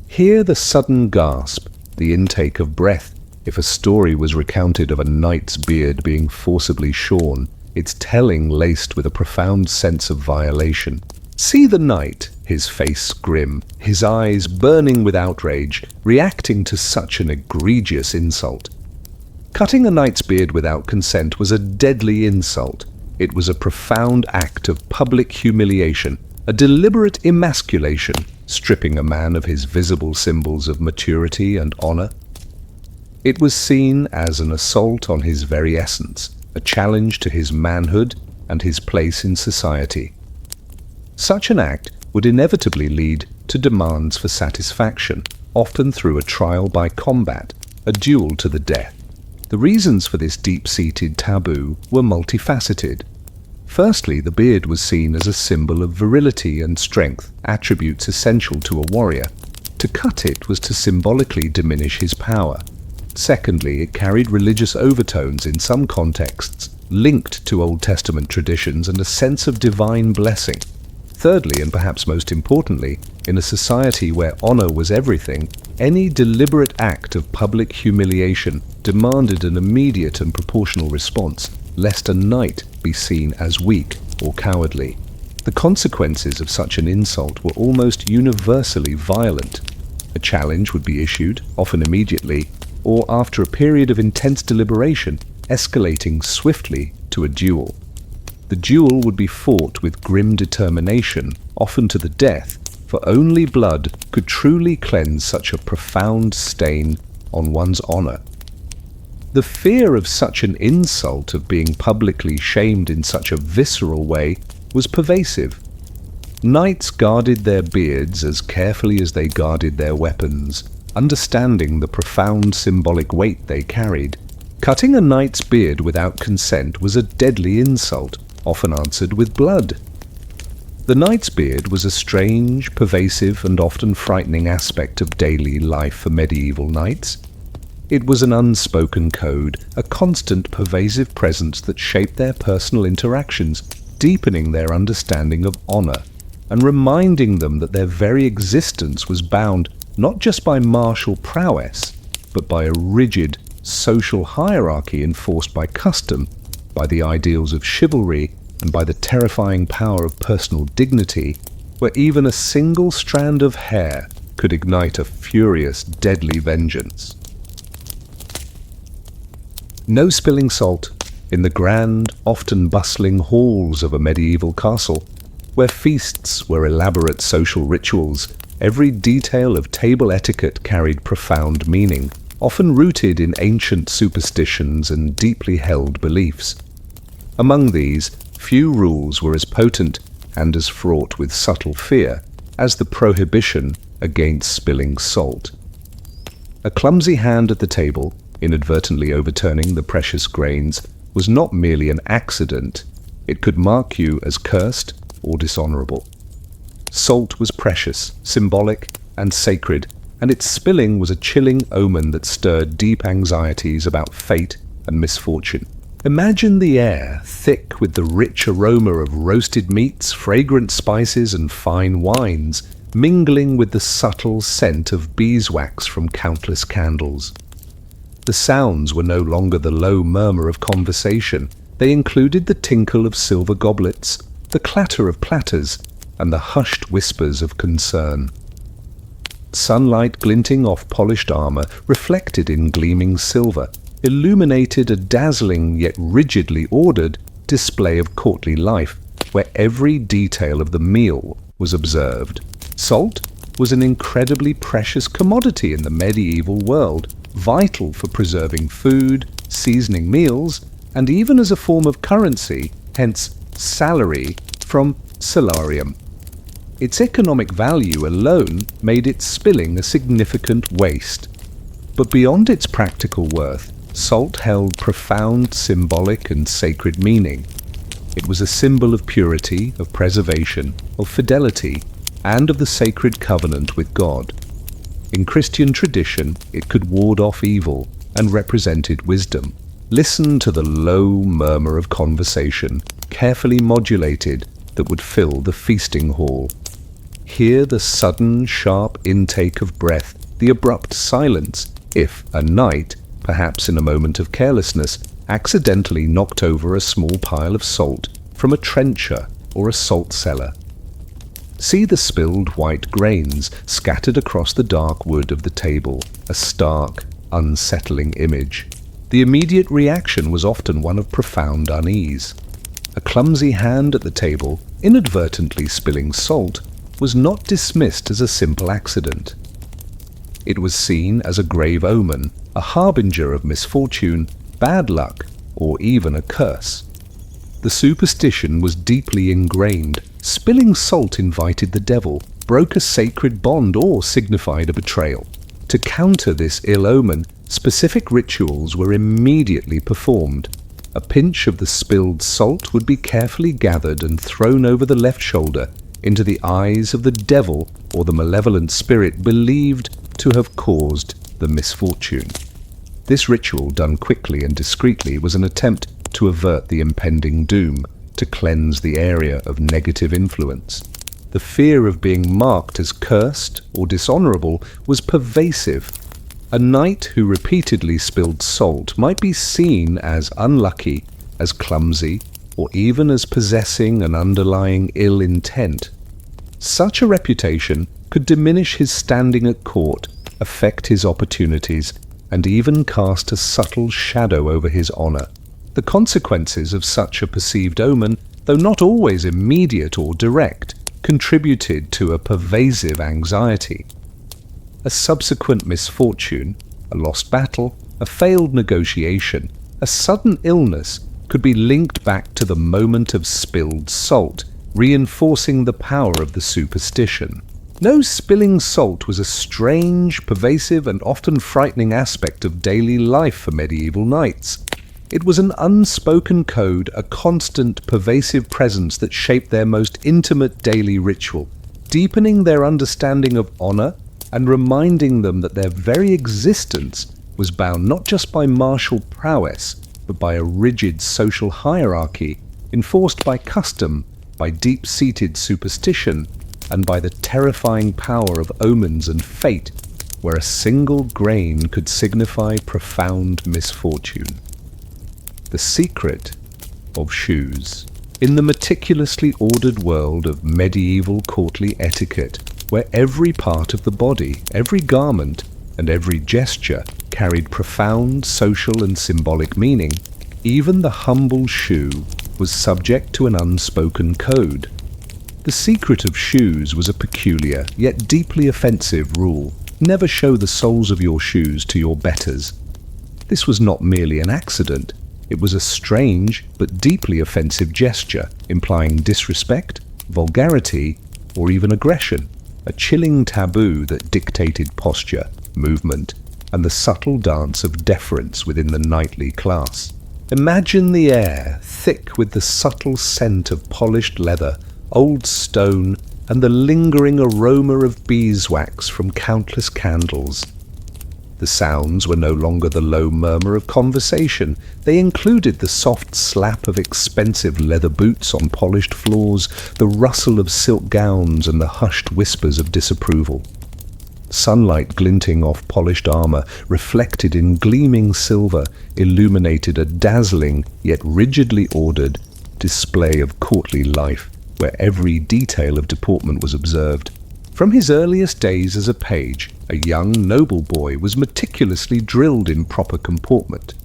Hear the sudden gasp, the intake of breath, if a story was recounted of a knight's beard being forcibly shorn, its telling laced with a profound sense of violation. See the knight, his face grim, his eyes burning with outrage, reacting to such an egregious insult. Cutting a knight's beard without consent was a deadly insult. It was a profound act of public humiliation, a deliberate emasculation, stripping a man of his visible symbols of maturity and honor. It was seen as an assault on his very essence, a challenge to his manhood and his place in society. Such an act would inevitably lead to demands for satisfaction, often through a trial by combat, a duel to the death. The reasons for this deep-seated taboo were multifaceted. Firstly, the beard was seen as a symbol of virility and strength, attributes essential to a warrior. To cut it was to symbolically diminish his power. Secondly, it carried religious overtones in some contexts, linked to Old Testament traditions and a sense of divine blessing. Thirdly, and perhaps most importantly, in a society where honor was everything, any deliberate act of public humiliation demanded an immediate and proportional response, lest a knight be seen as weak or cowardly. The consequences of such an insult were almost universally violent. A challenge would be issued, often immediately, or after a period of intense deliberation, escalating swiftly to a duel. The duel would be fought with grim determination, often to the death, for only blood could truly cleanse such a profound stain on one's honor. The fear of such an insult, of being publicly shamed in such a visceral way, was pervasive. Knights guarded their beards as carefully as they guarded their weapons, understanding the profound symbolic weight they carried. Cutting a knight's beard without consent was a deadly insult, often answered with blood. The knight's beard was a strange, pervasive, and often frightening aspect of daily life for medieval knights. It was an unspoken code, a constant, pervasive presence that shaped their personal interactions, deepening their understanding of honor, and reminding them that their very existence was bound not just by martial prowess, but by a rigid social hierarchy enforced by custom, by the ideals of chivalry, and by the terrifying power of personal dignity, where even a single strand of hair could ignite a furious, deadly vengeance. No spilling salt in the grand, often bustling halls of a medieval castle, where feasts were elaborate social rituals. Every detail of table etiquette carried profound meaning, often rooted in ancient superstitions and deeply held beliefs. Among these, few rules were as potent and as fraught with subtle fear as the prohibition against spilling salt. A clumsy hand at the table, inadvertently overturning the precious grains, was not merely an accident. It could mark you as cursed or dishonorable. Salt was precious, symbolic, and sacred, and its spilling was a chilling omen that stirred deep anxieties about fate and misfortune. Imagine the air, thick with the rich aroma of roasted meats, fragrant spices, and fine wines, mingling with the subtle scent of beeswax from countless candles. The sounds were no longer the low murmur of conversation. They included the tinkle of silver goblets, the clatter of platters, and the hushed whispers of concern. Sunlight glinting off polished armor, reflected in gleaming silver, illuminated a dazzling yet rigidly ordered display of courtly life, where every detail of the meal was observed. Salt was an incredibly precious commodity in the medieval world, vital for preserving food, seasoning meals, and even as a form of currency, hence salary from salarium. Its economic value alone made its spilling a significant waste. But beyond its practical worth, salt held profound symbolic and sacred meaning. It was a symbol of purity, of preservation, of fidelity, and of the sacred covenant with God. In Christian tradition, it could ward off evil and represented wisdom. Listen to the low murmur of conversation, carefully modulated, that would fill the feasting hall. Hear the sudden, sharp intake of breath, the abrupt silence, if a knight, perhaps in a moment of carelessness, accidentally knocked over a small pile of salt from a trencher or a salt cellar. See the spilled white grains scattered across the dark wood of the table, a stark, unsettling image. The immediate reaction was often one of profound unease. A clumsy hand at the table, inadvertently spilling salt, was not dismissed as a simple accident. It was seen as a grave omen, a harbinger of misfortune, bad luck, or even a curse. The superstition was deeply ingrained. Spilling salt invited the devil, broke a sacred bond, or signified a betrayal. To counter this ill omen, specific rituals were immediately performed. A pinch of the spilled salt would be carefully gathered and thrown over the left shoulder into the eyes of the devil or the malevolent spirit believed to have caused the misfortune. This ritual, done quickly and discreetly, was an attempt to avert the impending doom, to cleanse the area of negative influence. The fear of being marked as cursed or dishonorable was pervasive. A knight who repeatedly spilled salt might be seen as unlucky, as clumsy, or even as possessing an underlying ill intent. Such a reputation could diminish his standing at court, affect his opportunities, and even cast a subtle shadow over his honor. The consequences of such a perceived omen, though not always immediate or direct, contributed to a pervasive anxiety. A subsequent misfortune, a lost battle, a failed negotiation, a sudden illness could be linked back to the moment of spilled salt, reinforcing the power of the superstition. No, spilling salt was a strange, pervasive, and often frightening aspect of daily life for medieval knights. It was an unspoken code, a constant, pervasive presence that shaped their most intimate daily ritual, deepening their understanding of honor and reminding them that their very existence was bound not just by martial prowess, but by a rigid social hierarchy enforced by custom, by deep-seated superstition, and by the terrifying power of omens and fate, where a single grain could signify profound misfortune. The secret of shoes. In the meticulously ordered world of medieval courtly etiquette, where every part of the body, every garment, and every gesture carried profound social and symbolic meaning, even the humble shoe was subject to an unspoken code. The secret of shoes was a peculiar, yet deeply offensive rule. Never show the soles of your shoes to your betters. This was not merely an accident. It was a strange but deeply offensive gesture, implying disrespect, vulgarity, or even aggression, a chilling taboo that dictated posture, movement, and the subtle dance of deference within the knightly class. Imagine the air, thick with the subtle scent of polished leather, old stone, and the lingering aroma of beeswax from countless candles. The sounds were no longer the low murmur of conversation. They included the soft slap of expensive leather boots on polished floors, the rustle of silk gowns, and the hushed whispers of disapproval. Sunlight glinting off polished armor, reflected in gleaming silver, illuminated a dazzling, yet rigidly ordered, display of courtly life, where every detail of deportment was observed. From his earliest days as a page, a young noble boy was meticulously drilled in proper comportment.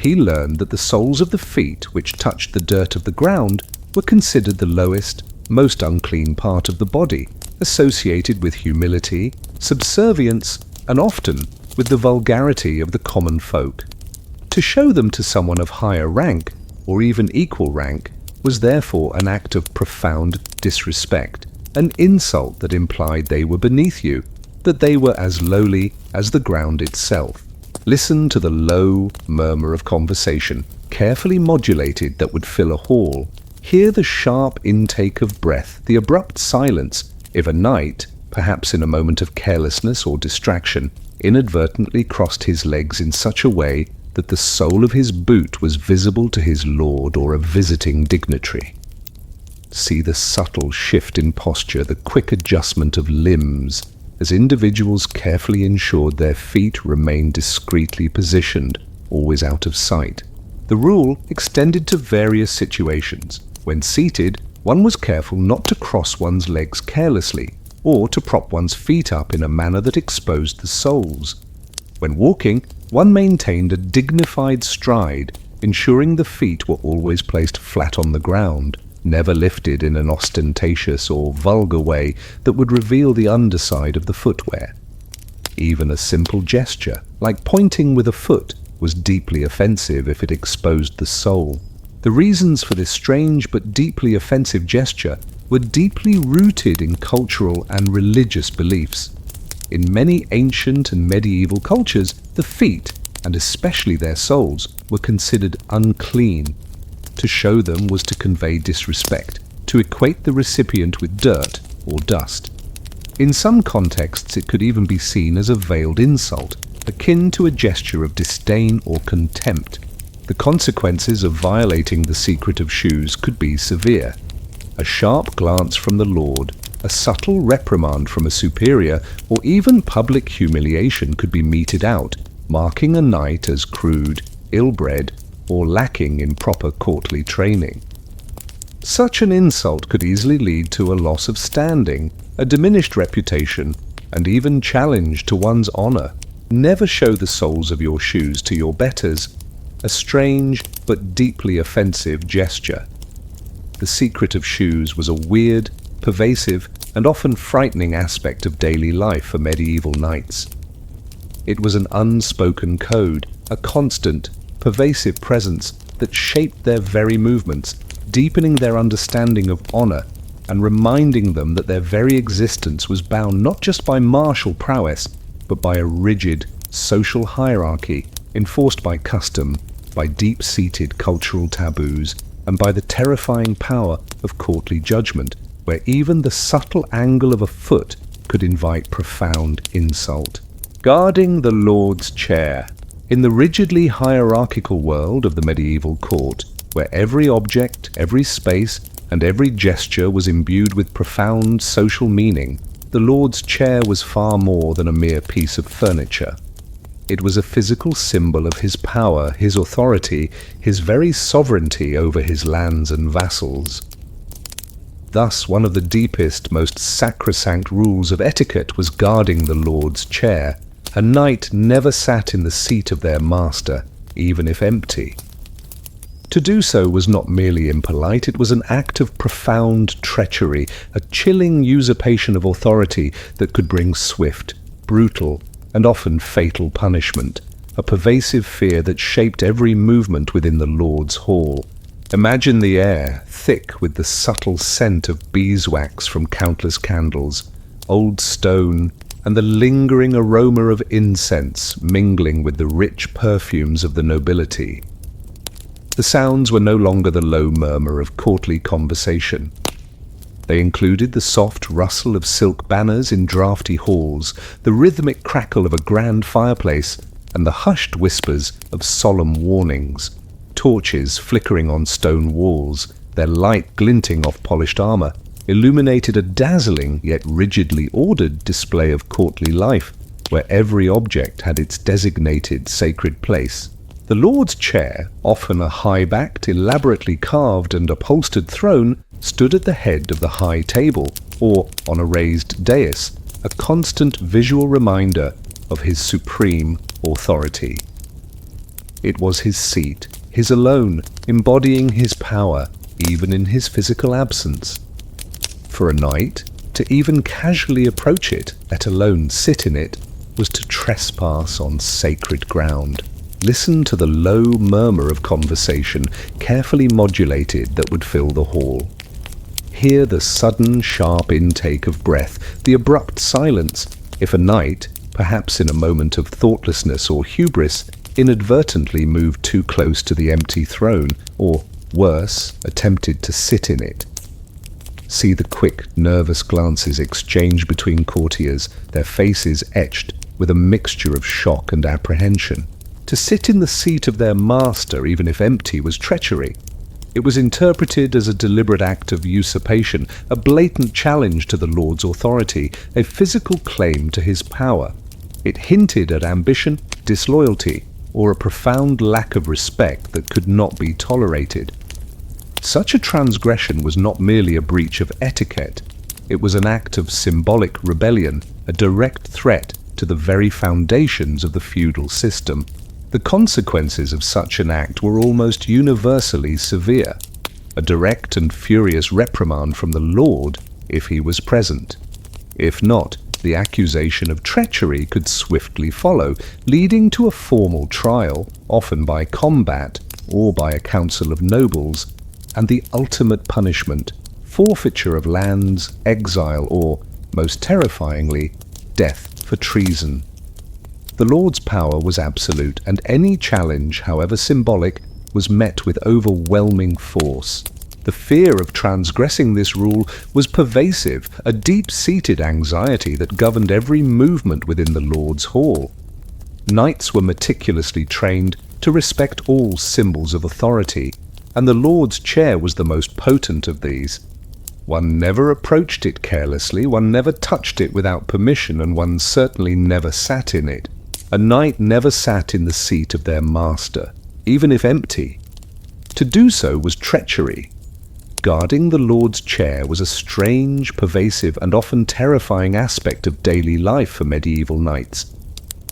He learned that the soles of the feet which touched the dirt of the ground were considered the lowest, most unclean part of the body, associated with humility, subservience, and often with the vulgarity of the common folk. To show them to someone of higher rank, or even equal rank, was therefore an act of profound disrespect, an insult that implied they were beneath you, that they were as lowly as the ground itself. Listen to the low murmur of conversation, carefully modulated, that would fill a hall. Hear the sharp intake of breath, the abrupt silence, if a knight, perhaps in a moment of carelessness or distraction, inadvertently crossed his legs in such a way that the sole of his boot was visible to his lord or a visiting dignitary. See the subtle shift in posture, the quick adjustment of limbs, as individuals carefully ensured their feet remained discreetly positioned, always out of sight. The rule extended to various situations. When seated, one was careful not to cross one's legs carelessly, or to prop one's feet up in a manner that exposed the soles. When walking, one maintained a dignified stride, ensuring the feet were always placed flat on the ground, never lifted in an ostentatious or vulgar way that would reveal the underside of the footwear. Even a simple gesture, like pointing with a foot, was deeply offensive if it exposed the sole. The reasons for this strange but deeply offensive gesture were deeply rooted in cultural and religious beliefs. In many ancient and medieval cultures, the feet, and especially their soles, were considered unclean. To show them was to convey disrespect, to equate the recipient with dirt or dust. In some contexts, it could even be seen as a veiled insult, akin to a gesture of disdain or contempt. The consequences of violating the secret of shoes could be severe. A sharp glance from the Lord, a subtle reprimand from a superior, or even public humiliation could be meted out, marking a knight as crude, ill-bred, or lacking in proper courtly training. Such an insult could easily lead to a loss of standing, a diminished reputation, and even challenge to one's honor. Never show the soles of your shoes to your betters, a strange but deeply offensive gesture. The secret of shoes was a weird, pervasive, and often frightening aspect of daily life for medieval knights. It was an unspoken code, a constant, pervasive presence that shaped their very movements, deepening their understanding of honor and reminding them that their very existence was bound not just by martial prowess, but by a rigid social hierarchy enforced by custom, by deep-seated cultural taboos, and by the terrifying power of courtly judgment, where even the subtle angle of a foot could invite profound insult. Guarding the Lord's chair. In the rigidly hierarchical world of the medieval court, where every object, every space, and every gesture was imbued with profound social meaning, the Lord's chair was far more than a mere piece of furniture. It was a physical symbol of his power, his authority, his very sovereignty over his lands and vassals. Thus, one of the deepest, most sacrosanct rules of etiquette was guarding the Lord's chair. A knight never sat in the seat of their master, even if empty. To do so was not merely impolite, it was an act of profound treachery, a chilling usurpation of authority that could bring swift, brutal, and often fatal punishment, a pervasive fear that shaped every movement within the Lord's hall. Imagine the air, thick with the subtle scent of beeswax from countless candles, old stone, and the lingering aroma of incense mingling with the rich perfumes of the nobility. The sounds were no longer the low murmur of courtly conversation. They included the soft rustle of silk banners in draughty halls, the rhythmic crackle of a grand fireplace, and the hushed whispers of solemn warnings. Torches flickering on stone walls, their light glinting off polished armor, illuminated a dazzling yet rigidly ordered display of courtly life, where every object had its designated sacred place. The Lord's chair, often a high-backed, elaborately carved and upholstered throne, stood at the head of the high table, or on a raised dais, a constant visual reminder of his supreme authority. It was his seat, his alone, embodying his power, even in his physical absence. For a knight, to even casually approach it, let alone sit in it, was to trespass on sacred ground. Listen to the low murmur of conversation, carefully modulated, that would fill the hall. Hear the sudden, sharp intake of breath, the abrupt silence, if a knight, perhaps in a moment of thoughtlessness or hubris, inadvertently moved too close to the empty throne, or, worse, attempted to sit in it. See the quick, nervous glances exchanged between courtiers, their faces etched with a mixture of shock and apprehension. To sit in the seat of their master, even if empty, was treachery. It was interpreted as a deliberate act of usurpation, a blatant challenge to the lord's authority, a physical claim to his power. It hinted at ambition, disloyalty, or a profound lack of respect that could not be tolerated. Such a transgression was not merely a breach of etiquette. It was an act of symbolic rebellion, a direct threat to the very foundations of the feudal system. The consequences of such an act were almost universally severe. A direct and furious reprimand from the lord if he was present. If not, the accusation of treachery could swiftly follow, leading to a formal trial, often by combat or by a council of nobles, and the ultimate punishment, forfeiture of lands, exile, or, most terrifyingly, death for treason. The lord's power was absolute, and any challenge, however symbolic, was met with overwhelming force. The fear of transgressing this rule was pervasive, a deep-seated anxiety that governed every movement within the lord's hall. Knights were meticulously trained to respect all symbols of authority, and the lord's chair was the most potent of these. One never approached it carelessly, one never touched it without permission, and one certainly never sat in it. A knight never sat in the seat of their master, even if empty. To do so was treachery. Guarding the lord's chair was a strange, pervasive, and often terrifying aspect of daily life for medieval knights.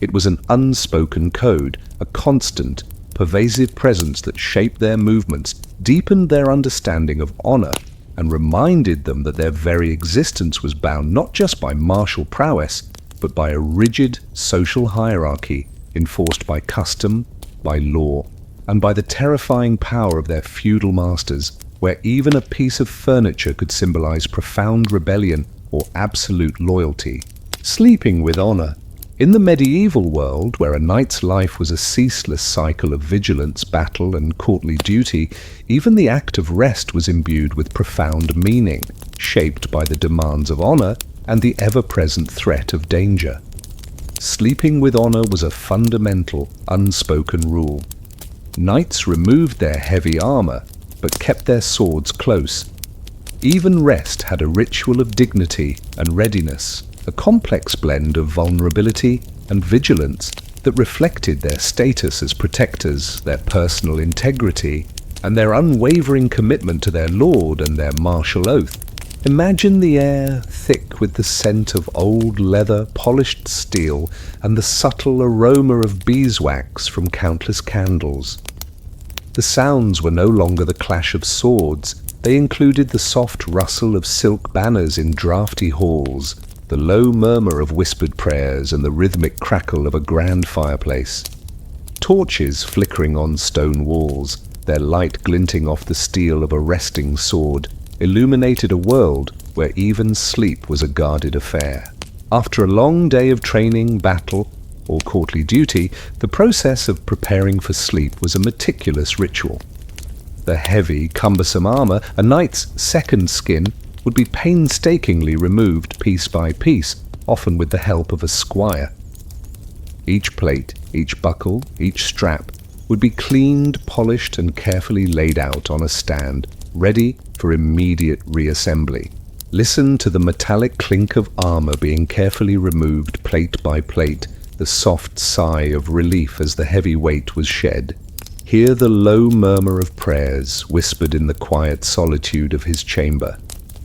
It was an unspoken code, a constant, pervasive presence that shaped their movements, deepened their understanding of honor, and reminded them that their very existence was bound not just by martial prowess, but by a rigid social hierarchy enforced by custom, by law, and by the terrifying power of their feudal masters, where even a piece of furniture could symbolize profound rebellion or absolute loyalty. Sleeping with honor. In the medieval world, where a knight's life was a ceaseless cycle of vigilance, battle, and courtly duty, even the act of rest was imbued with profound meaning, shaped by the demands of honor and the ever-present threat of danger. Sleeping with honor was a fundamental, unspoken rule. Knights removed their heavy armor, but kept their swords close. Even rest had a ritual of dignity and readiness, a complex blend of vulnerability and vigilance that reflected their status as protectors, their personal integrity, and their unwavering commitment to their lord and their martial oath. Imagine the air thick with the scent of old leather, polished steel, and the subtle aroma of beeswax from countless candles. The sounds were no longer the clash of swords. They included the soft rustle of silk banners in draughty halls, the low murmur of whispered prayers, and the rhythmic crackle of a grand fireplace. Torches flickering on stone walls, their light glinting off the steel of a resting sword, illuminated a world where even sleep was a guarded affair. After a long day of training, battle, or courtly duty, the process of preparing for sleep was a meticulous ritual. The heavy, cumbersome armor, a knight's second skin, would be painstakingly removed piece by piece, often with the help of a squire. Each plate, each buckle, each strap would be cleaned, polished, and carefully laid out on a stand, ready for immediate reassembly. Listen to the metallic clink of armor being carefully removed plate by plate, the soft sigh of relief as the heavy weight was shed. Hear the low murmur of prayers whispered in the quiet solitude of his chamber.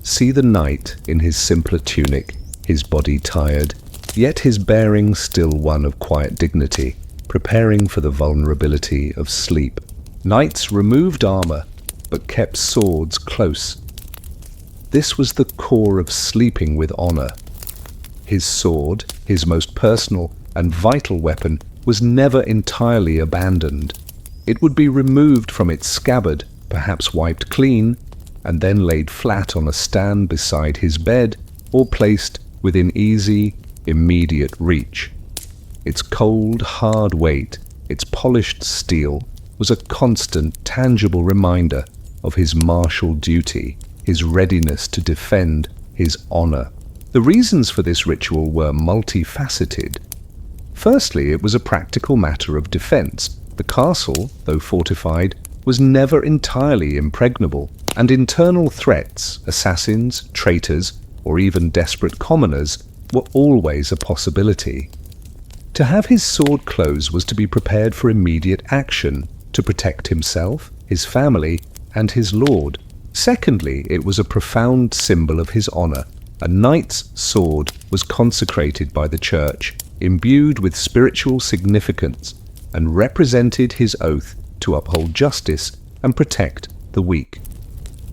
See the knight in his simpler tunic, his body tired, yet his bearing still one of quiet dignity, preparing for the vulnerability of sleep. Knights removed armor, but kept swords close. This was the core of sleeping with honor. His sword, his most personal and vital weapon, was never entirely abandoned. It would be removed from its scabbard, perhaps wiped clean, and then laid flat on a stand beside his bed or placed within easy, immediate reach. Its cold, hard weight, its polished steel, was a constant, tangible reminder of his martial duty, his readiness to defend, his honor. The reasons for this ritual were multifaceted. Firstly, it was a practical matter of defense. The castle, though fortified, was never entirely impregnable, and internal threats, assassins, traitors, or even desperate commoners, were always a possibility. To have his sword close was to be prepared for immediate action, to protect himself, his family, and his lord. Secondly, it was a profound symbol of his honor. A knight's sword was consecrated by the church, imbued with spiritual significance, and represented his oath to uphold justice and protect the weak.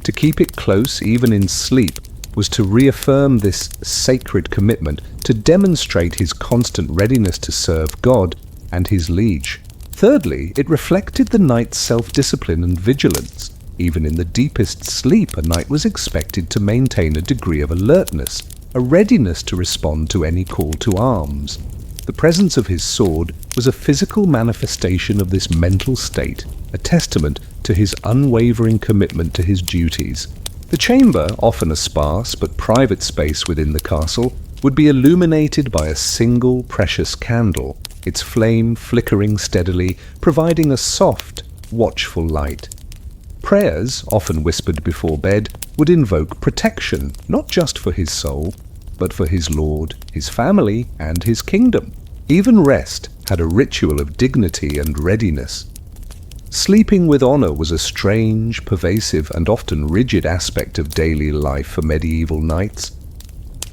To keep it close even in sleep was to reaffirm this sacred commitment, to demonstrate his constant readiness to serve God and his liege. Thirdly, it reflected the knight's self-discipline and vigilance. Even in the deepest sleep, a knight was expected to maintain a degree of alertness, a readiness to respond to any call to arms. The presence of his sword was a physical manifestation of this mental state, a testament to his unwavering commitment to his duties. The chamber, often a sparse but private space within the castle, would be illuminated by a single precious candle, its flame flickering steadily, providing a soft, watchful light. Prayers, often whispered before bed, would invoke protection, not just for his soul, but for his lord, his family, and his kingdom. Even rest had a ritual of dignity and readiness. Sleeping with honor was a strange, pervasive, and often rigid aspect of daily life for medieval knights.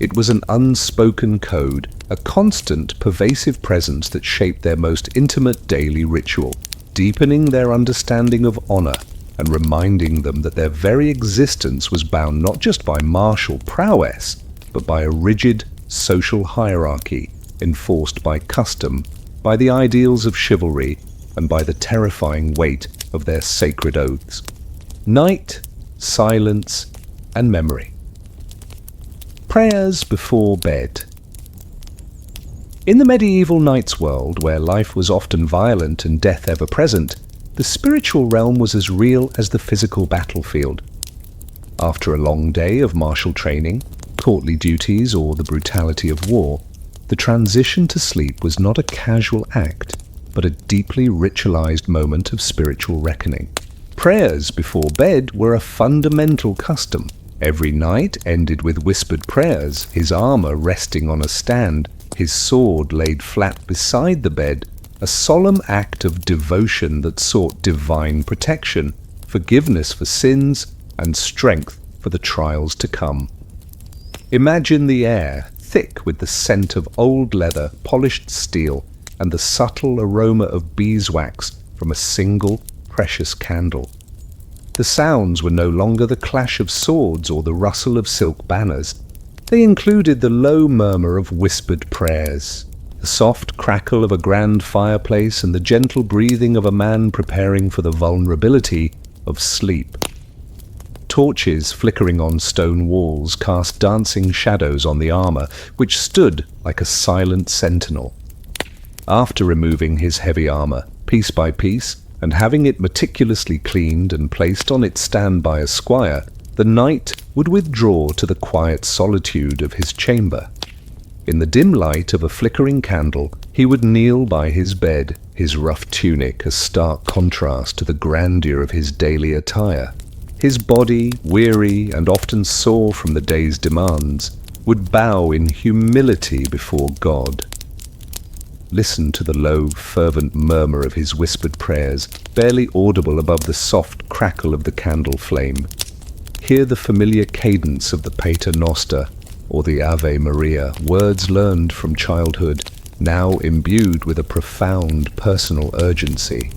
It was an unspoken code, a constant, pervasive presence that shaped their most intimate daily ritual, deepening their understanding of honor and reminding them that their very existence was bound not just by martial prowess, but by a rigid social hierarchy enforced by custom, by the ideals of chivalry, and by the terrifying weight of their sacred oaths. Night, silence, and memory. Prayers before bed. In the medieval knight's world, where life was often violent and death ever present, the spiritual realm was as real as the physical battlefield. After a long day of martial training, courtly duties, or the brutality of war, the transition to sleep was not a casual act, but a deeply ritualized moment of spiritual reckoning. Prayers before bed were a fundamental custom. Every night ended with whispered prayers, his armor resting on a stand, his sword laid flat beside the bed, a solemn act of devotion that sought divine protection, forgiveness for sins, and strength for the trials to come. Imagine the air, thick with the scent of old leather, polished steel, and the subtle aroma of beeswax from a single precious candle. The sounds were no longer the clash of swords or the rustle of silk banners. They included the low murmur of whispered prayers, the soft crackle of a grand fireplace, and the gentle breathing of a man preparing for the vulnerability of sleep. Torches flickering on stone walls cast dancing shadows on the armor, which stood like a silent sentinel. After removing his heavy armor, piece by piece, and having it meticulously cleaned and placed on its stand by a squire, the knight would withdraw to the quiet solitude of his chamber. In the dim light of a flickering candle, he would kneel by his bed, his rough tunic a stark contrast to the grandeur of his daily attire. His body, weary and often sore from the day's demands, would bow in humility before God. Listen to the low, fervent murmur of his whispered prayers, barely audible above the soft crackle of the candle flame. Hear the familiar cadence of the Pater Noster, or the Ave Maria, words learned from childhood, now imbued with a profound personal urgency.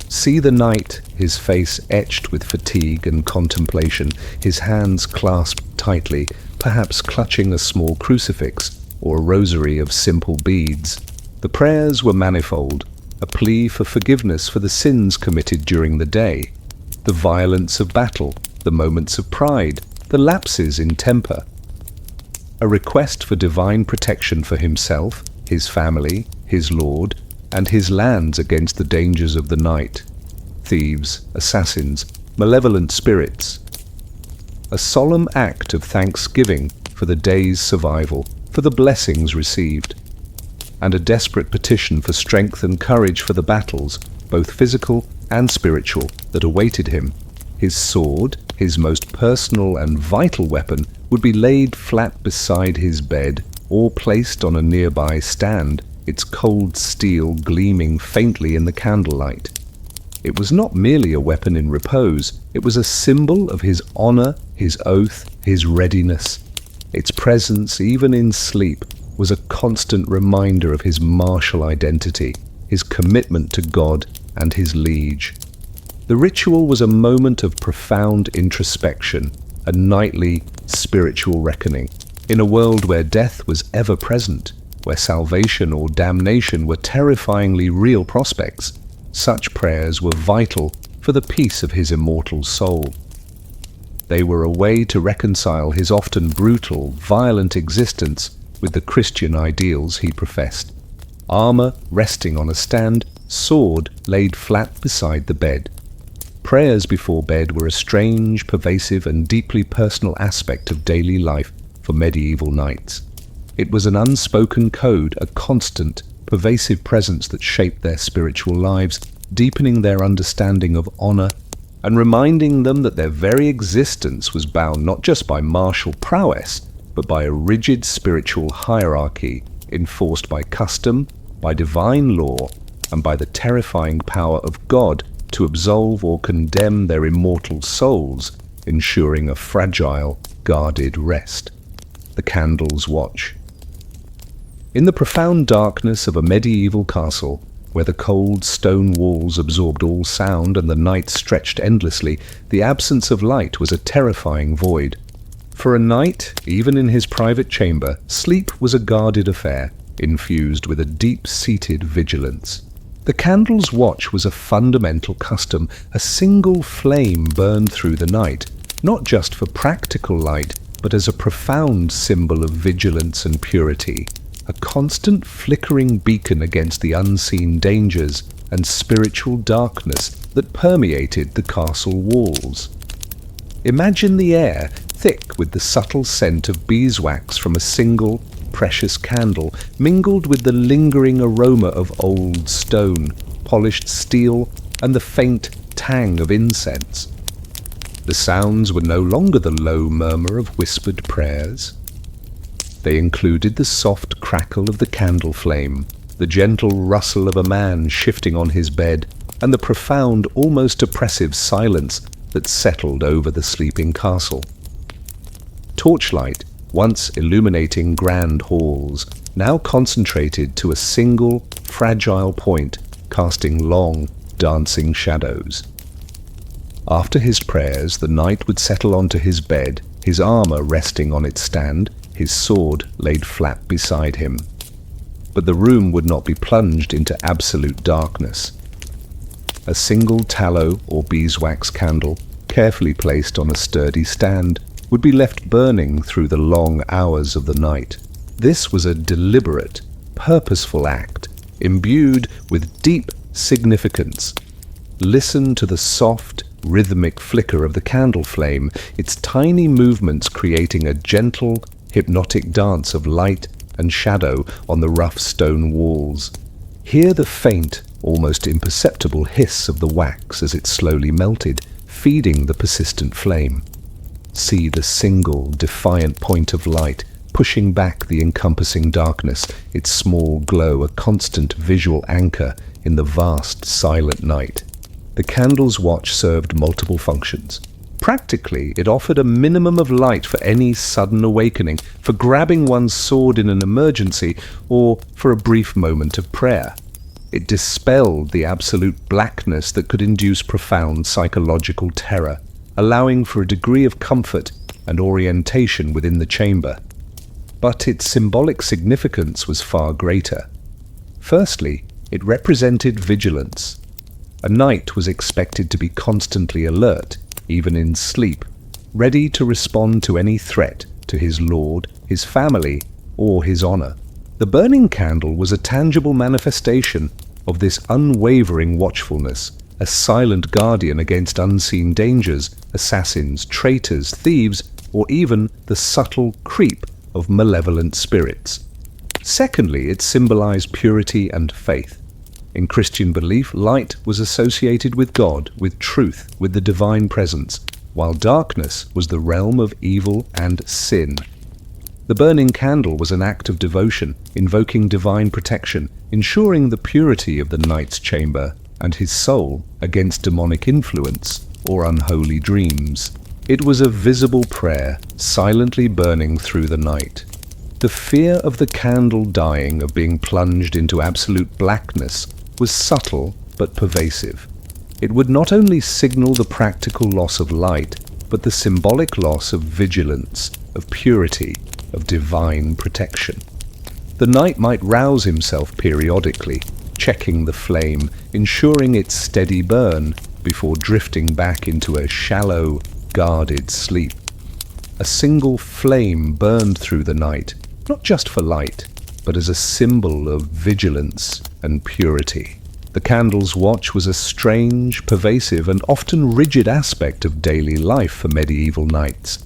See the knight, his face etched with fatigue and contemplation, his hands clasped tightly, perhaps clutching a small crucifix or a rosary of simple beads. The prayers were manifold, a plea for forgiveness for the sins committed during the day, the violence of battle, the moments of pride, the lapses in temper, a request for divine protection for himself, his family, his lord, and his lands against the dangers of the night, thieves, assassins, malevolent spirits. a solemn act of thanksgiving for the day's survival, for the blessings received, and a desperate petition for strength and courage for the battles, both physical and spiritual, that awaited him. His sword, his most personal and vital weapon, would be laid flat beside his bed or placed on a nearby stand, its cold steel gleaming faintly in the candlelight. It was not merely a weapon in repose, it was a symbol of his honor, his oath, his readiness. Its presence, even in sleep, was a constant reminder of his martial identity, his commitment to God and his liege. The ritual was a moment of profound introspection, a nightly spiritual reckoning. In a world where death was ever present, where salvation or damnation were terrifyingly real prospects, such prayers were vital for the peace of his immortal soul. They were a way to reconcile his often brutal, violent existence with the Christian ideals he professed. Armor resting on a stand, sword laid flat beside the bed. Prayers before bed were a strange, pervasive, and deeply personal aspect of daily life for medieval knights. It was an unspoken code, a constant, pervasive presence that shaped their spiritual lives, deepening their understanding of honor and reminding them that their very existence was bound not just by martial prowess, but by a rigid spiritual hierarchy enforced by custom, by divine law, and by the terrifying power of God to absolve or condemn their immortal souls, ensuring a fragile, guarded rest. The candle's watch. In the profound darkness of a medieval castle, where the cold stone walls absorbed all sound and the night stretched endlessly, the absence of light was a terrifying void. For a knight, even in his private chamber, sleep was a guarded affair, infused with a deep-seated vigilance. The candle's watch was a fundamental custom, a single flame burned through the night, not just for practical light, but as a profound symbol of vigilance and purity, a constant flickering beacon against the unseen dangers and spiritual darkness that permeated the castle walls. Imagine the air thick with the subtle scent of beeswax from a single, precious candle, mingled with the lingering aroma of old stone, polished steel, and the faint tang of incense. The sounds were no longer the low murmur of whispered prayers. They included the soft crackle of the candle flame, the gentle rustle of a man shifting on his bed, and the profound, almost oppressive silence that settled over the sleeping castle. Torchlight, once illuminating grand halls, now concentrated to a single, fragile point, casting long, dancing shadows. After his prayers, the knight would settle onto his bed, his armor resting on its stand, his sword laid flat beside him. But the room would not be plunged into absolute darkness. A single tallow or beeswax candle, carefully placed on a sturdy stand, would be left burning through the long hours of the night. This was a deliberate, purposeful act, imbued with deep significance. Listen to the soft, rhythmic flicker of the candle flame, its tiny movements creating a gentle, hypnotic dance of light and shadow on the rough stone walls. Hear the faint, almost imperceptible hiss of the wax as it slowly melted, feeding the persistent flame. See the single, defiant point of light pushing back the encompassing darkness, its small glow a constant visual anchor in the vast, silent night. The candle's watch served multiple functions. Practically, it offered a minimum of light for any sudden awakening, for grabbing one's sword in an emergency, or for a brief moment of prayer. It dispelled the absolute blackness that could induce profound psychological terror, allowing for a degree of comfort and orientation within the chamber. But its symbolic significance was far greater. Firstly, it represented vigilance. A knight was expected to be constantly alert, even in sleep, ready to respond to any threat to his lord, his family, or his honor. The burning candle was a tangible manifestation of this unwavering watchfulness, a silent guardian against unseen dangers, assassins, traitors, thieves, or even the subtle creep of malevolent spirits. Secondly, it symbolized purity and faith. In Christian belief, light was associated with God, with truth, with the divine presence, while darkness was the realm of evil and sin. The burning candle was an act of devotion, invoking divine protection, ensuring the purity of the knight's chamber and his soul against demonic influence or unholy dreams. It was a visible prayer, silently burning through the night. The fear of the candle dying, of being plunged into absolute blackness, was subtle but pervasive. It would not only signal the practical loss of light, but the symbolic loss of vigilance, of purity, of divine protection. The knight might rouse himself periodically, checking the flame, ensuring its steady burn before drifting back into a shallow, guarded sleep. A single flame burned through the night, not just for light, but as a symbol of vigilance and purity. The candle's watch was a strange, pervasive, and often rigid aspect of daily life for medieval knights.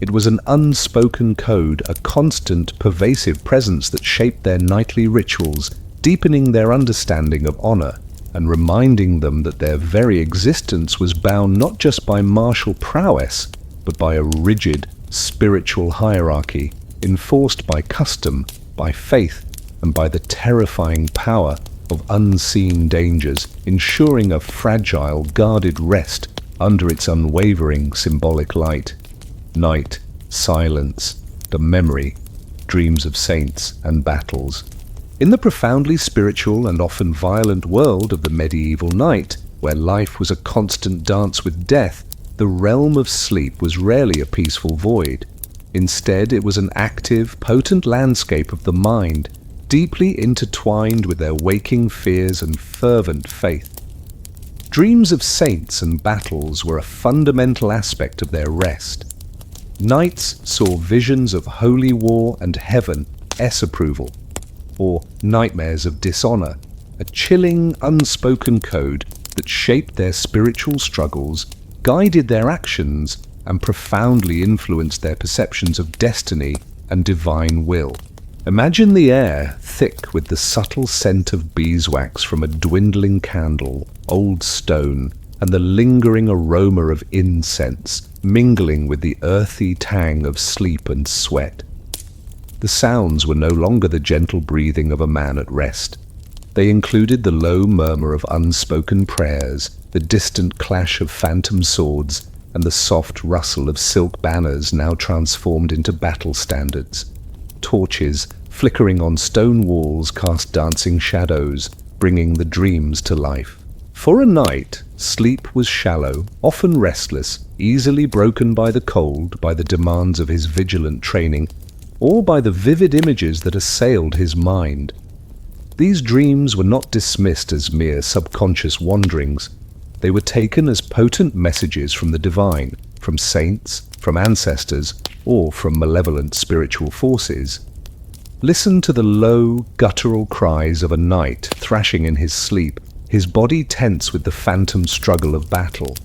It was an unspoken code, a constant, pervasive presence that shaped their nightly rituals, deepening their understanding of honor and reminding them that their very existence was bound not just by martial prowess, but by a rigid, spiritual hierarchy enforced by custom, by faith, and by the terrifying power of unseen dangers, ensuring a fragile, guarded rest under its unwavering symbolic light. Night, silence, the memory, dreams of saints and battles. In the profoundly spiritual and often violent world of the medieval knight, where life was a constant dance with death, the realm of sleep was rarely a peaceful void. Instead, it was an active, potent landscape of the mind, deeply intertwined with their waking fears and fervent faith. Dreams of saints and battles were a fundamental aspect of their rest. Knights saw visions of holy war and heaven-s approval, or nightmares of dishonor, a chilling, unspoken code that shaped their spiritual struggles, guided their actions, and profoundly influenced their perceptions of destiny and divine will. Imagine the air thick with the subtle scent of beeswax from a dwindling candle, old stone, and the lingering aroma of incense, mingling with the earthy tang of sleep and sweat. The sounds were no longer the gentle breathing of a man at rest. They included the low murmur of unspoken prayers, the distant clash of phantom swords, and the soft rustle of silk banners now transformed into battle standards. Torches, flickering on stone walls, cast dancing shadows, bringing the dreams to life. For a knight, sleep was shallow, often restless, easily broken by the cold, by the demands of his vigilant training, or by the vivid images that assailed his mind. These dreams were not dismissed as mere subconscious wanderings. They were taken as potent messages from the divine, from saints, from ancestors, or from malevolent spiritual forces. Listen to the low, guttural cries of a knight thrashing in his sleep, his body tense with the phantom struggle of battle.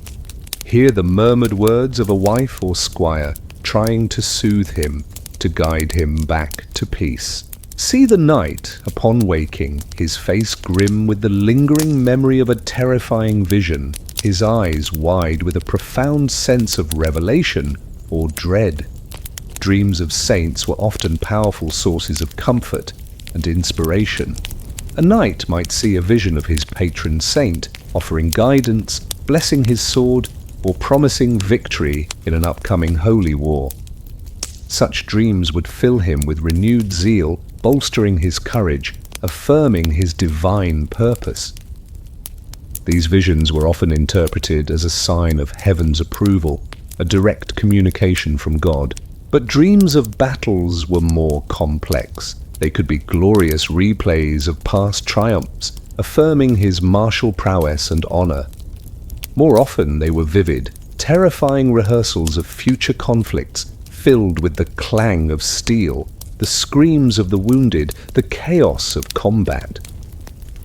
Hear the murmured words of a wife or squire trying to soothe him, to guide him back to peace. See the knight, upon waking, his face grim with the lingering memory of a terrifying vision, his eyes wide with a profound sense of revelation or dread. Dreams of saints were often powerful sources of comfort and inspiration. A knight might see a vision of his patron saint, offering guidance, blessing his sword, or promising victory in an upcoming holy war. Such dreams would fill him with renewed zeal, bolstering his courage, affirming his divine purpose. These visions were often interpreted as a sign of heaven's approval, a direct communication from God. But dreams of battles were more complex. They could be glorious replays of past triumphs, affirming his martial prowess and honor. More often they were vivid, terrifying rehearsals of future conflicts, filled with the clang of steel, the screams of the wounded, the chaos of combat.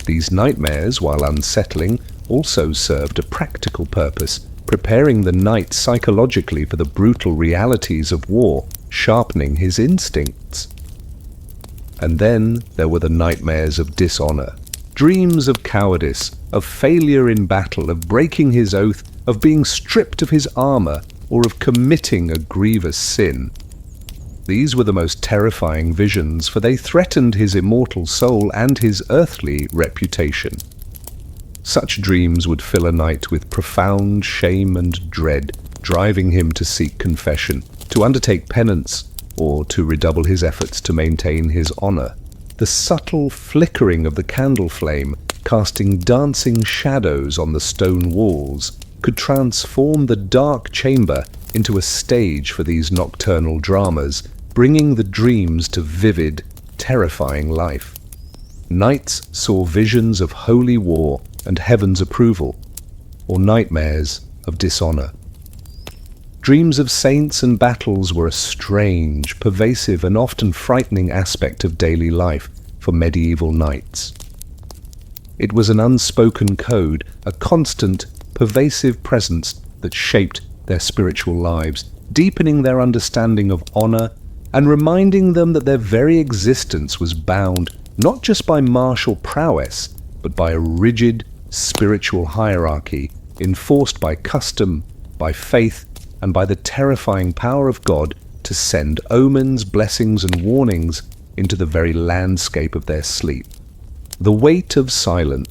These nightmares, while unsettling, also served a practical purpose, preparing the knight psychologically for the brutal realities of war, sharpening his instincts. And then there were the nightmares of dishonor, dreams of cowardice, of failure in battle, of breaking his oath, of being stripped of his armor, or of committing a grievous sin. These were the most terrifying visions, for they threatened his immortal soul and his earthly reputation. Such dreams would fill a knight with profound shame and dread, driving him to seek confession, to undertake penance, or to redouble his efforts to maintain his honor. The subtle flickering of the candle flame, casting dancing shadows on the stone walls, could transform the dark chamber into a stage for these nocturnal dramas, bringing the dreams to vivid, terrifying life. Knights saw visions of holy war and heaven's approval, or nightmares of dishonor. Dreams of saints and battles were a strange, pervasive, and often frightening aspect of daily life for medieval knights. It was an unspoken code, a constant, pervasive presence that shaped their spiritual lives, deepening their understanding of honor and reminding them that their very existence was bound not just by martial prowess, but by a rigid spiritual hierarchy enforced by custom, by faith, and by the terrifying power of God to send omens, blessings, and warnings into the very landscape of their sleep. The weight of silence.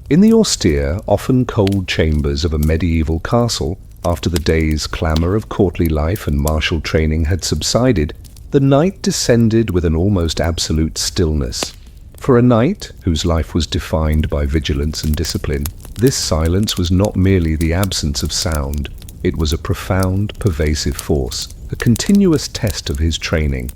In the austere, often cold chambers of a medieval castle, after the day's clamour of courtly life and martial training had subsided, the night descended with an almost absolute stillness. For a knight, whose life was defined by vigilance and discipline, this silence was not merely the absence of sound, it was a profound, pervasive force, a continuous test of his training.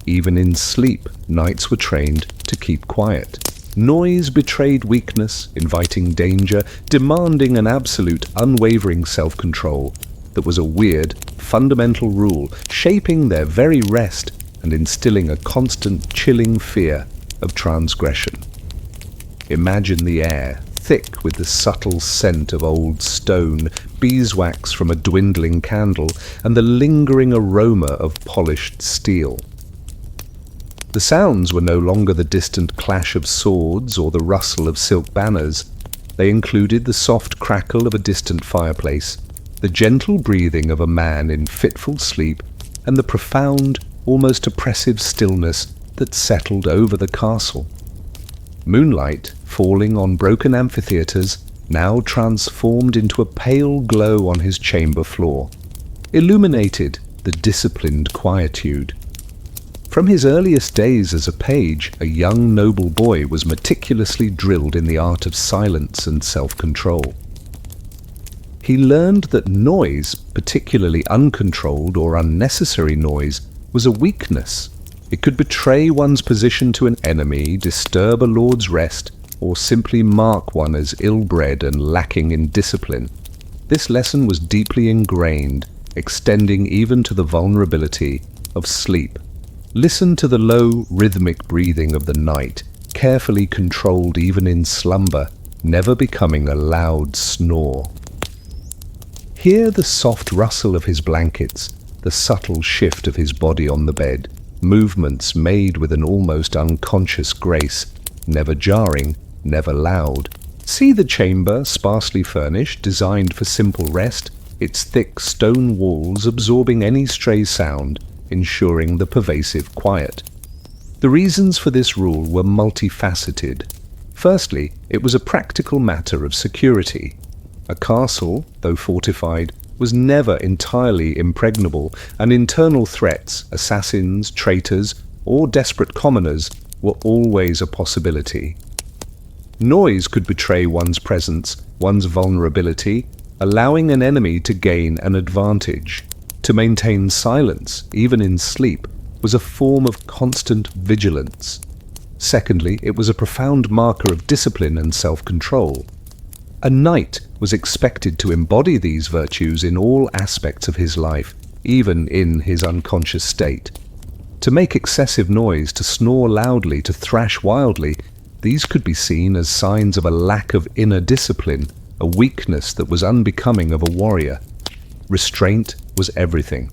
Even in sleep, knights were trained to keep quiet. Noise betrayed weakness, inviting danger, demanding an absolute, unwavering self-control that was a weird, fundamental rule, shaping their very rest and instilling a constant, chilling fear of transgression. Imagine the air, thick with the subtle scent of old stone, beeswax from a dwindling candle, and the lingering aroma of polished steel. The sounds were no longer the distant clash of swords or the rustle of silk banners. They included the soft crackle of a distant fireplace, the gentle breathing of a man in fitful sleep, and the profound, almost oppressive stillness that settled over the castle. Moonlight, falling on broken amphitheatres, now transformed into a pale glow on his chamber floor, illuminated the disciplined quietude. From his earliest days as a page, a young noble boy was meticulously drilled in the art of silence and self-control. He learned that noise, particularly uncontrolled or unnecessary noise, was a weakness. It could betray one's position to an enemy, disturb a lord's rest, or simply mark one as ill-bred and lacking in discipline. This lesson was deeply ingrained, extending even to the vulnerability of sleep. Listen to the low, rhythmic breathing of the night, carefully controlled even in slumber, never becoming a loud snore. Hear the soft rustle of his blankets, the subtle shift of his body on the bed, movements made with an almost unconscious grace, never jarring, never loud. See the chamber, sparsely furnished, designed for simple rest, its thick stone walls absorbing any stray sound, ensuring the pervasive quiet. The reasons for this rule were multifaceted. Firstly, it was a practical matter of security. A castle, though fortified, was never entirely impregnable, and internal threats, assassins, traitors, or desperate commoners were always a possibility. Noise could betray one's presence, one's vulnerability, allowing an enemy to gain an advantage. To maintain silence, even in sleep, was a form of constant vigilance. Secondly, it was a profound marker of discipline and self-control. A knight was expected to embody these virtues in all aspects of his life, even in his unconscious state. To make excessive noise, to snore loudly, to thrash wildly, These could be seen as signs of a lack of inner discipline, a weakness that was unbecoming of a warrior. Restraint was everything.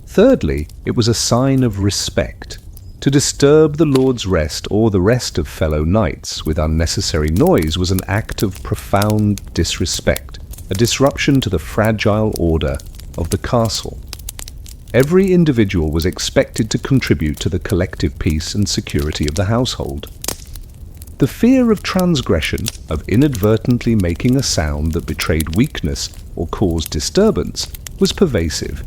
Thirdly, it was a sign of respect. To disturb the Lord's rest or the rest of fellow knights with unnecessary noise was an act of profound disrespect, a disruption to the fragile order of the castle. Every individual was expected to contribute to the collective peace and security of the household. The fear of transgression, of inadvertently making a sound that betrayed weakness or caused disturbance, was pervasive.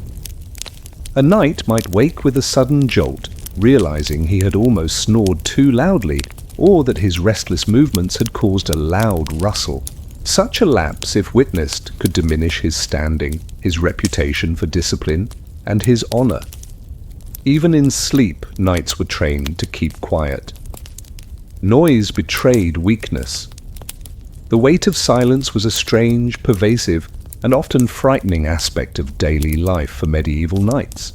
A knight might wake with a sudden jolt, realizing he had almost snored too loudly, or that his restless movements had caused a loud rustle. Such a lapse, if witnessed, could diminish his standing, his reputation for discipline, and his honor. Even in sleep, knights were trained to keep quiet. Noise betrayed weakness. The weight of silence was a strange, pervasive, and often frightening aspect of daily life for medieval knights.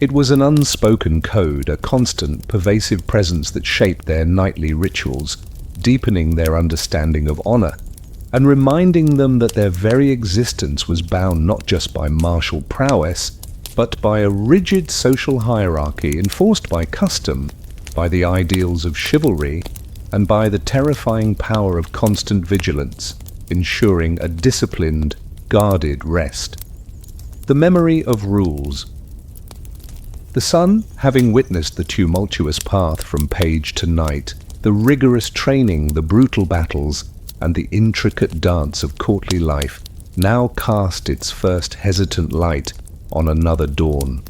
It was an unspoken code, a constant, pervasive presence that shaped their nightly rituals, deepening their understanding of honor, and reminding them that their very existence was bound not just by martial prowess, but by a rigid social hierarchy enforced by custom, by the ideals of chivalry, and by the terrifying power of constant vigilance, ensuring a disciplined, guarded rest. The memory of rules. The son, having witnessed the tumultuous path from page to knight, the rigorous training, the brutal battles, and the intricate dance of courtly life, now cast its first hesitant light on another dawn.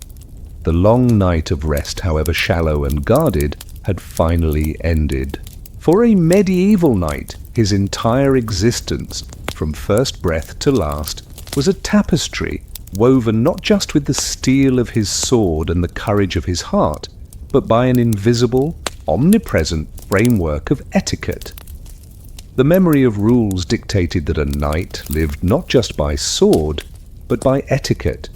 The long night of rest, however shallow and guarded, had finally ended. For a medieval knight, his entire existence, from first breath to last, was a tapestry woven not just with the steel of his sword and the courage of his heart, but by an invisible, omnipresent framework of etiquette. The memory of rules dictated that a knight lived not just by sword, but by etiquette.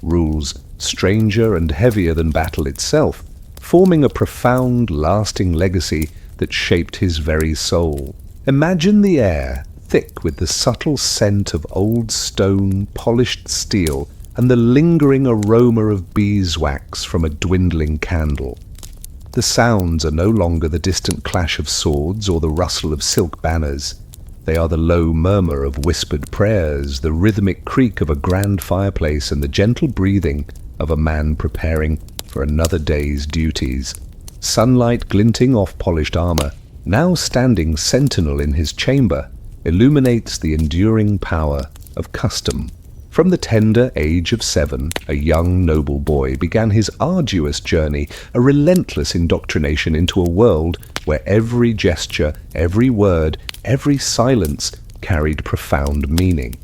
Rules stranger and heavier than battle itself, forming a profound, lasting legacy that shaped his very soul. Imagine the air, thick with the subtle scent of old stone, polished steel, and the lingering aroma of beeswax from a dwindling candle. The sounds are no longer the distant clash of swords or the rustle of silk banners. They are the low murmur of whispered prayers, the rhythmic creak of a grand fireplace, and the gentle breathing of a man preparing for another day's duties. Sunlight glinting off polished armor, now standing sentinel in his chamber, illuminates the enduring power of custom. From the tender age of 7, a young noble boy began his arduous journey, a relentless indoctrination into a world where every gesture, every word, every silence carried profound meaning.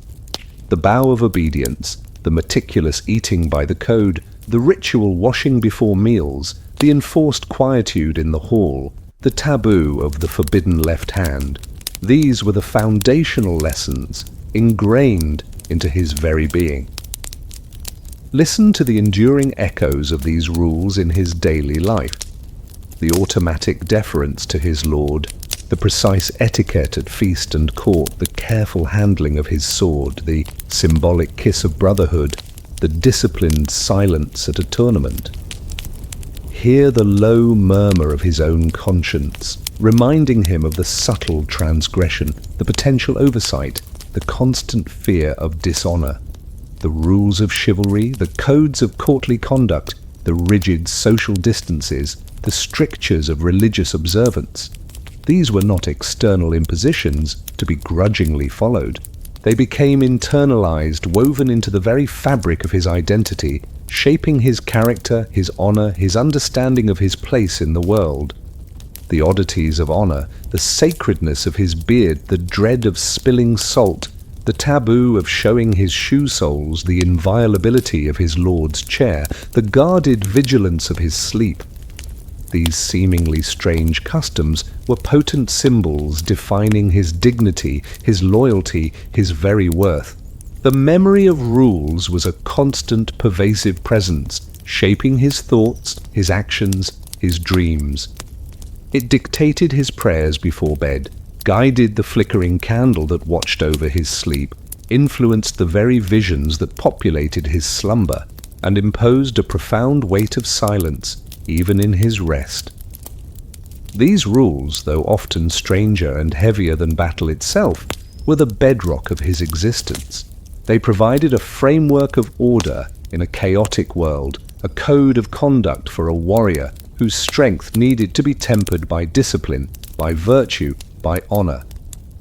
The vow of obedience, the meticulous eating by the code, the ritual washing before meals, the enforced quietude in the hall, the taboo of the forbidden left hand, these were the foundational lessons ingrained into his very being. Listen to the enduring echoes of these rules in his daily life. The automatic deference to his lord, the precise etiquette at feast and court, the careful handling of his sword, the symbolic kiss of brotherhood, the disciplined silence at a tournament. Hear the low murmur of his own conscience, reminding him of the subtle transgression, the potential oversight, the constant fear of dishonor. The rules of chivalry, the codes of courtly conduct, the rigid social distances, the strictures of religious observance. These were not external impositions to be grudgingly followed. They became internalized, woven into the very fabric of his identity, shaping his character, his honor, his understanding of his place in the world. The oddities of honor, the sacredness of his beard, the dread of spilling salt, the taboo of showing his shoe soles, the inviolability of his lord's chair, the guarded vigilance of his sleep. These seemingly strange customs were potent symbols defining his dignity, his loyalty, his very worth. The memory of rules was a constant, pervasive presence, shaping his thoughts, his actions, his dreams. It dictated his prayers before bed, guided the flickering candle that watched over his sleep, influenced the very visions that populated his slumber, and imposed a profound weight of silence even in his rest. These rules, though often stranger and heavier than battle itself, were the bedrock of his existence. They provided a framework of order in a chaotic world, a code of conduct for a warrior whose strength needed to be tempered by discipline, by virtue, by honor.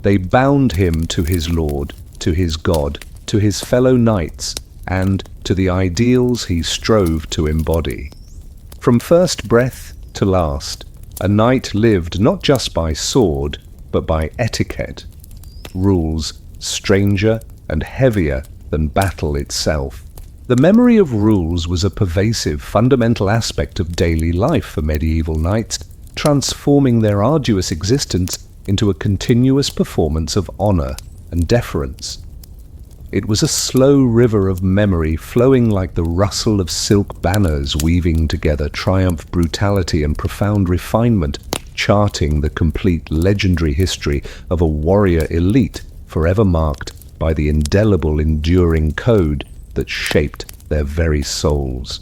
They bound him to his lord, to his god, to his fellow knights, and to the ideals he strove to embody. From first breath to last, a knight lived not just by sword, but by etiquette, rules stranger and heavier than battle itself. The memory of rules was a pervasive, fundamental aspect of daily life for medieval knights, transforming their arduous existence into a continuous performance of honor and deference. It was a slow river of memory flowing like the rustle of silk banners weaving together triumph, brutality, and profound refinement, charting the complete legendary history of a warrior elite forever marked by the indelible, enduring code that shaped their very souls.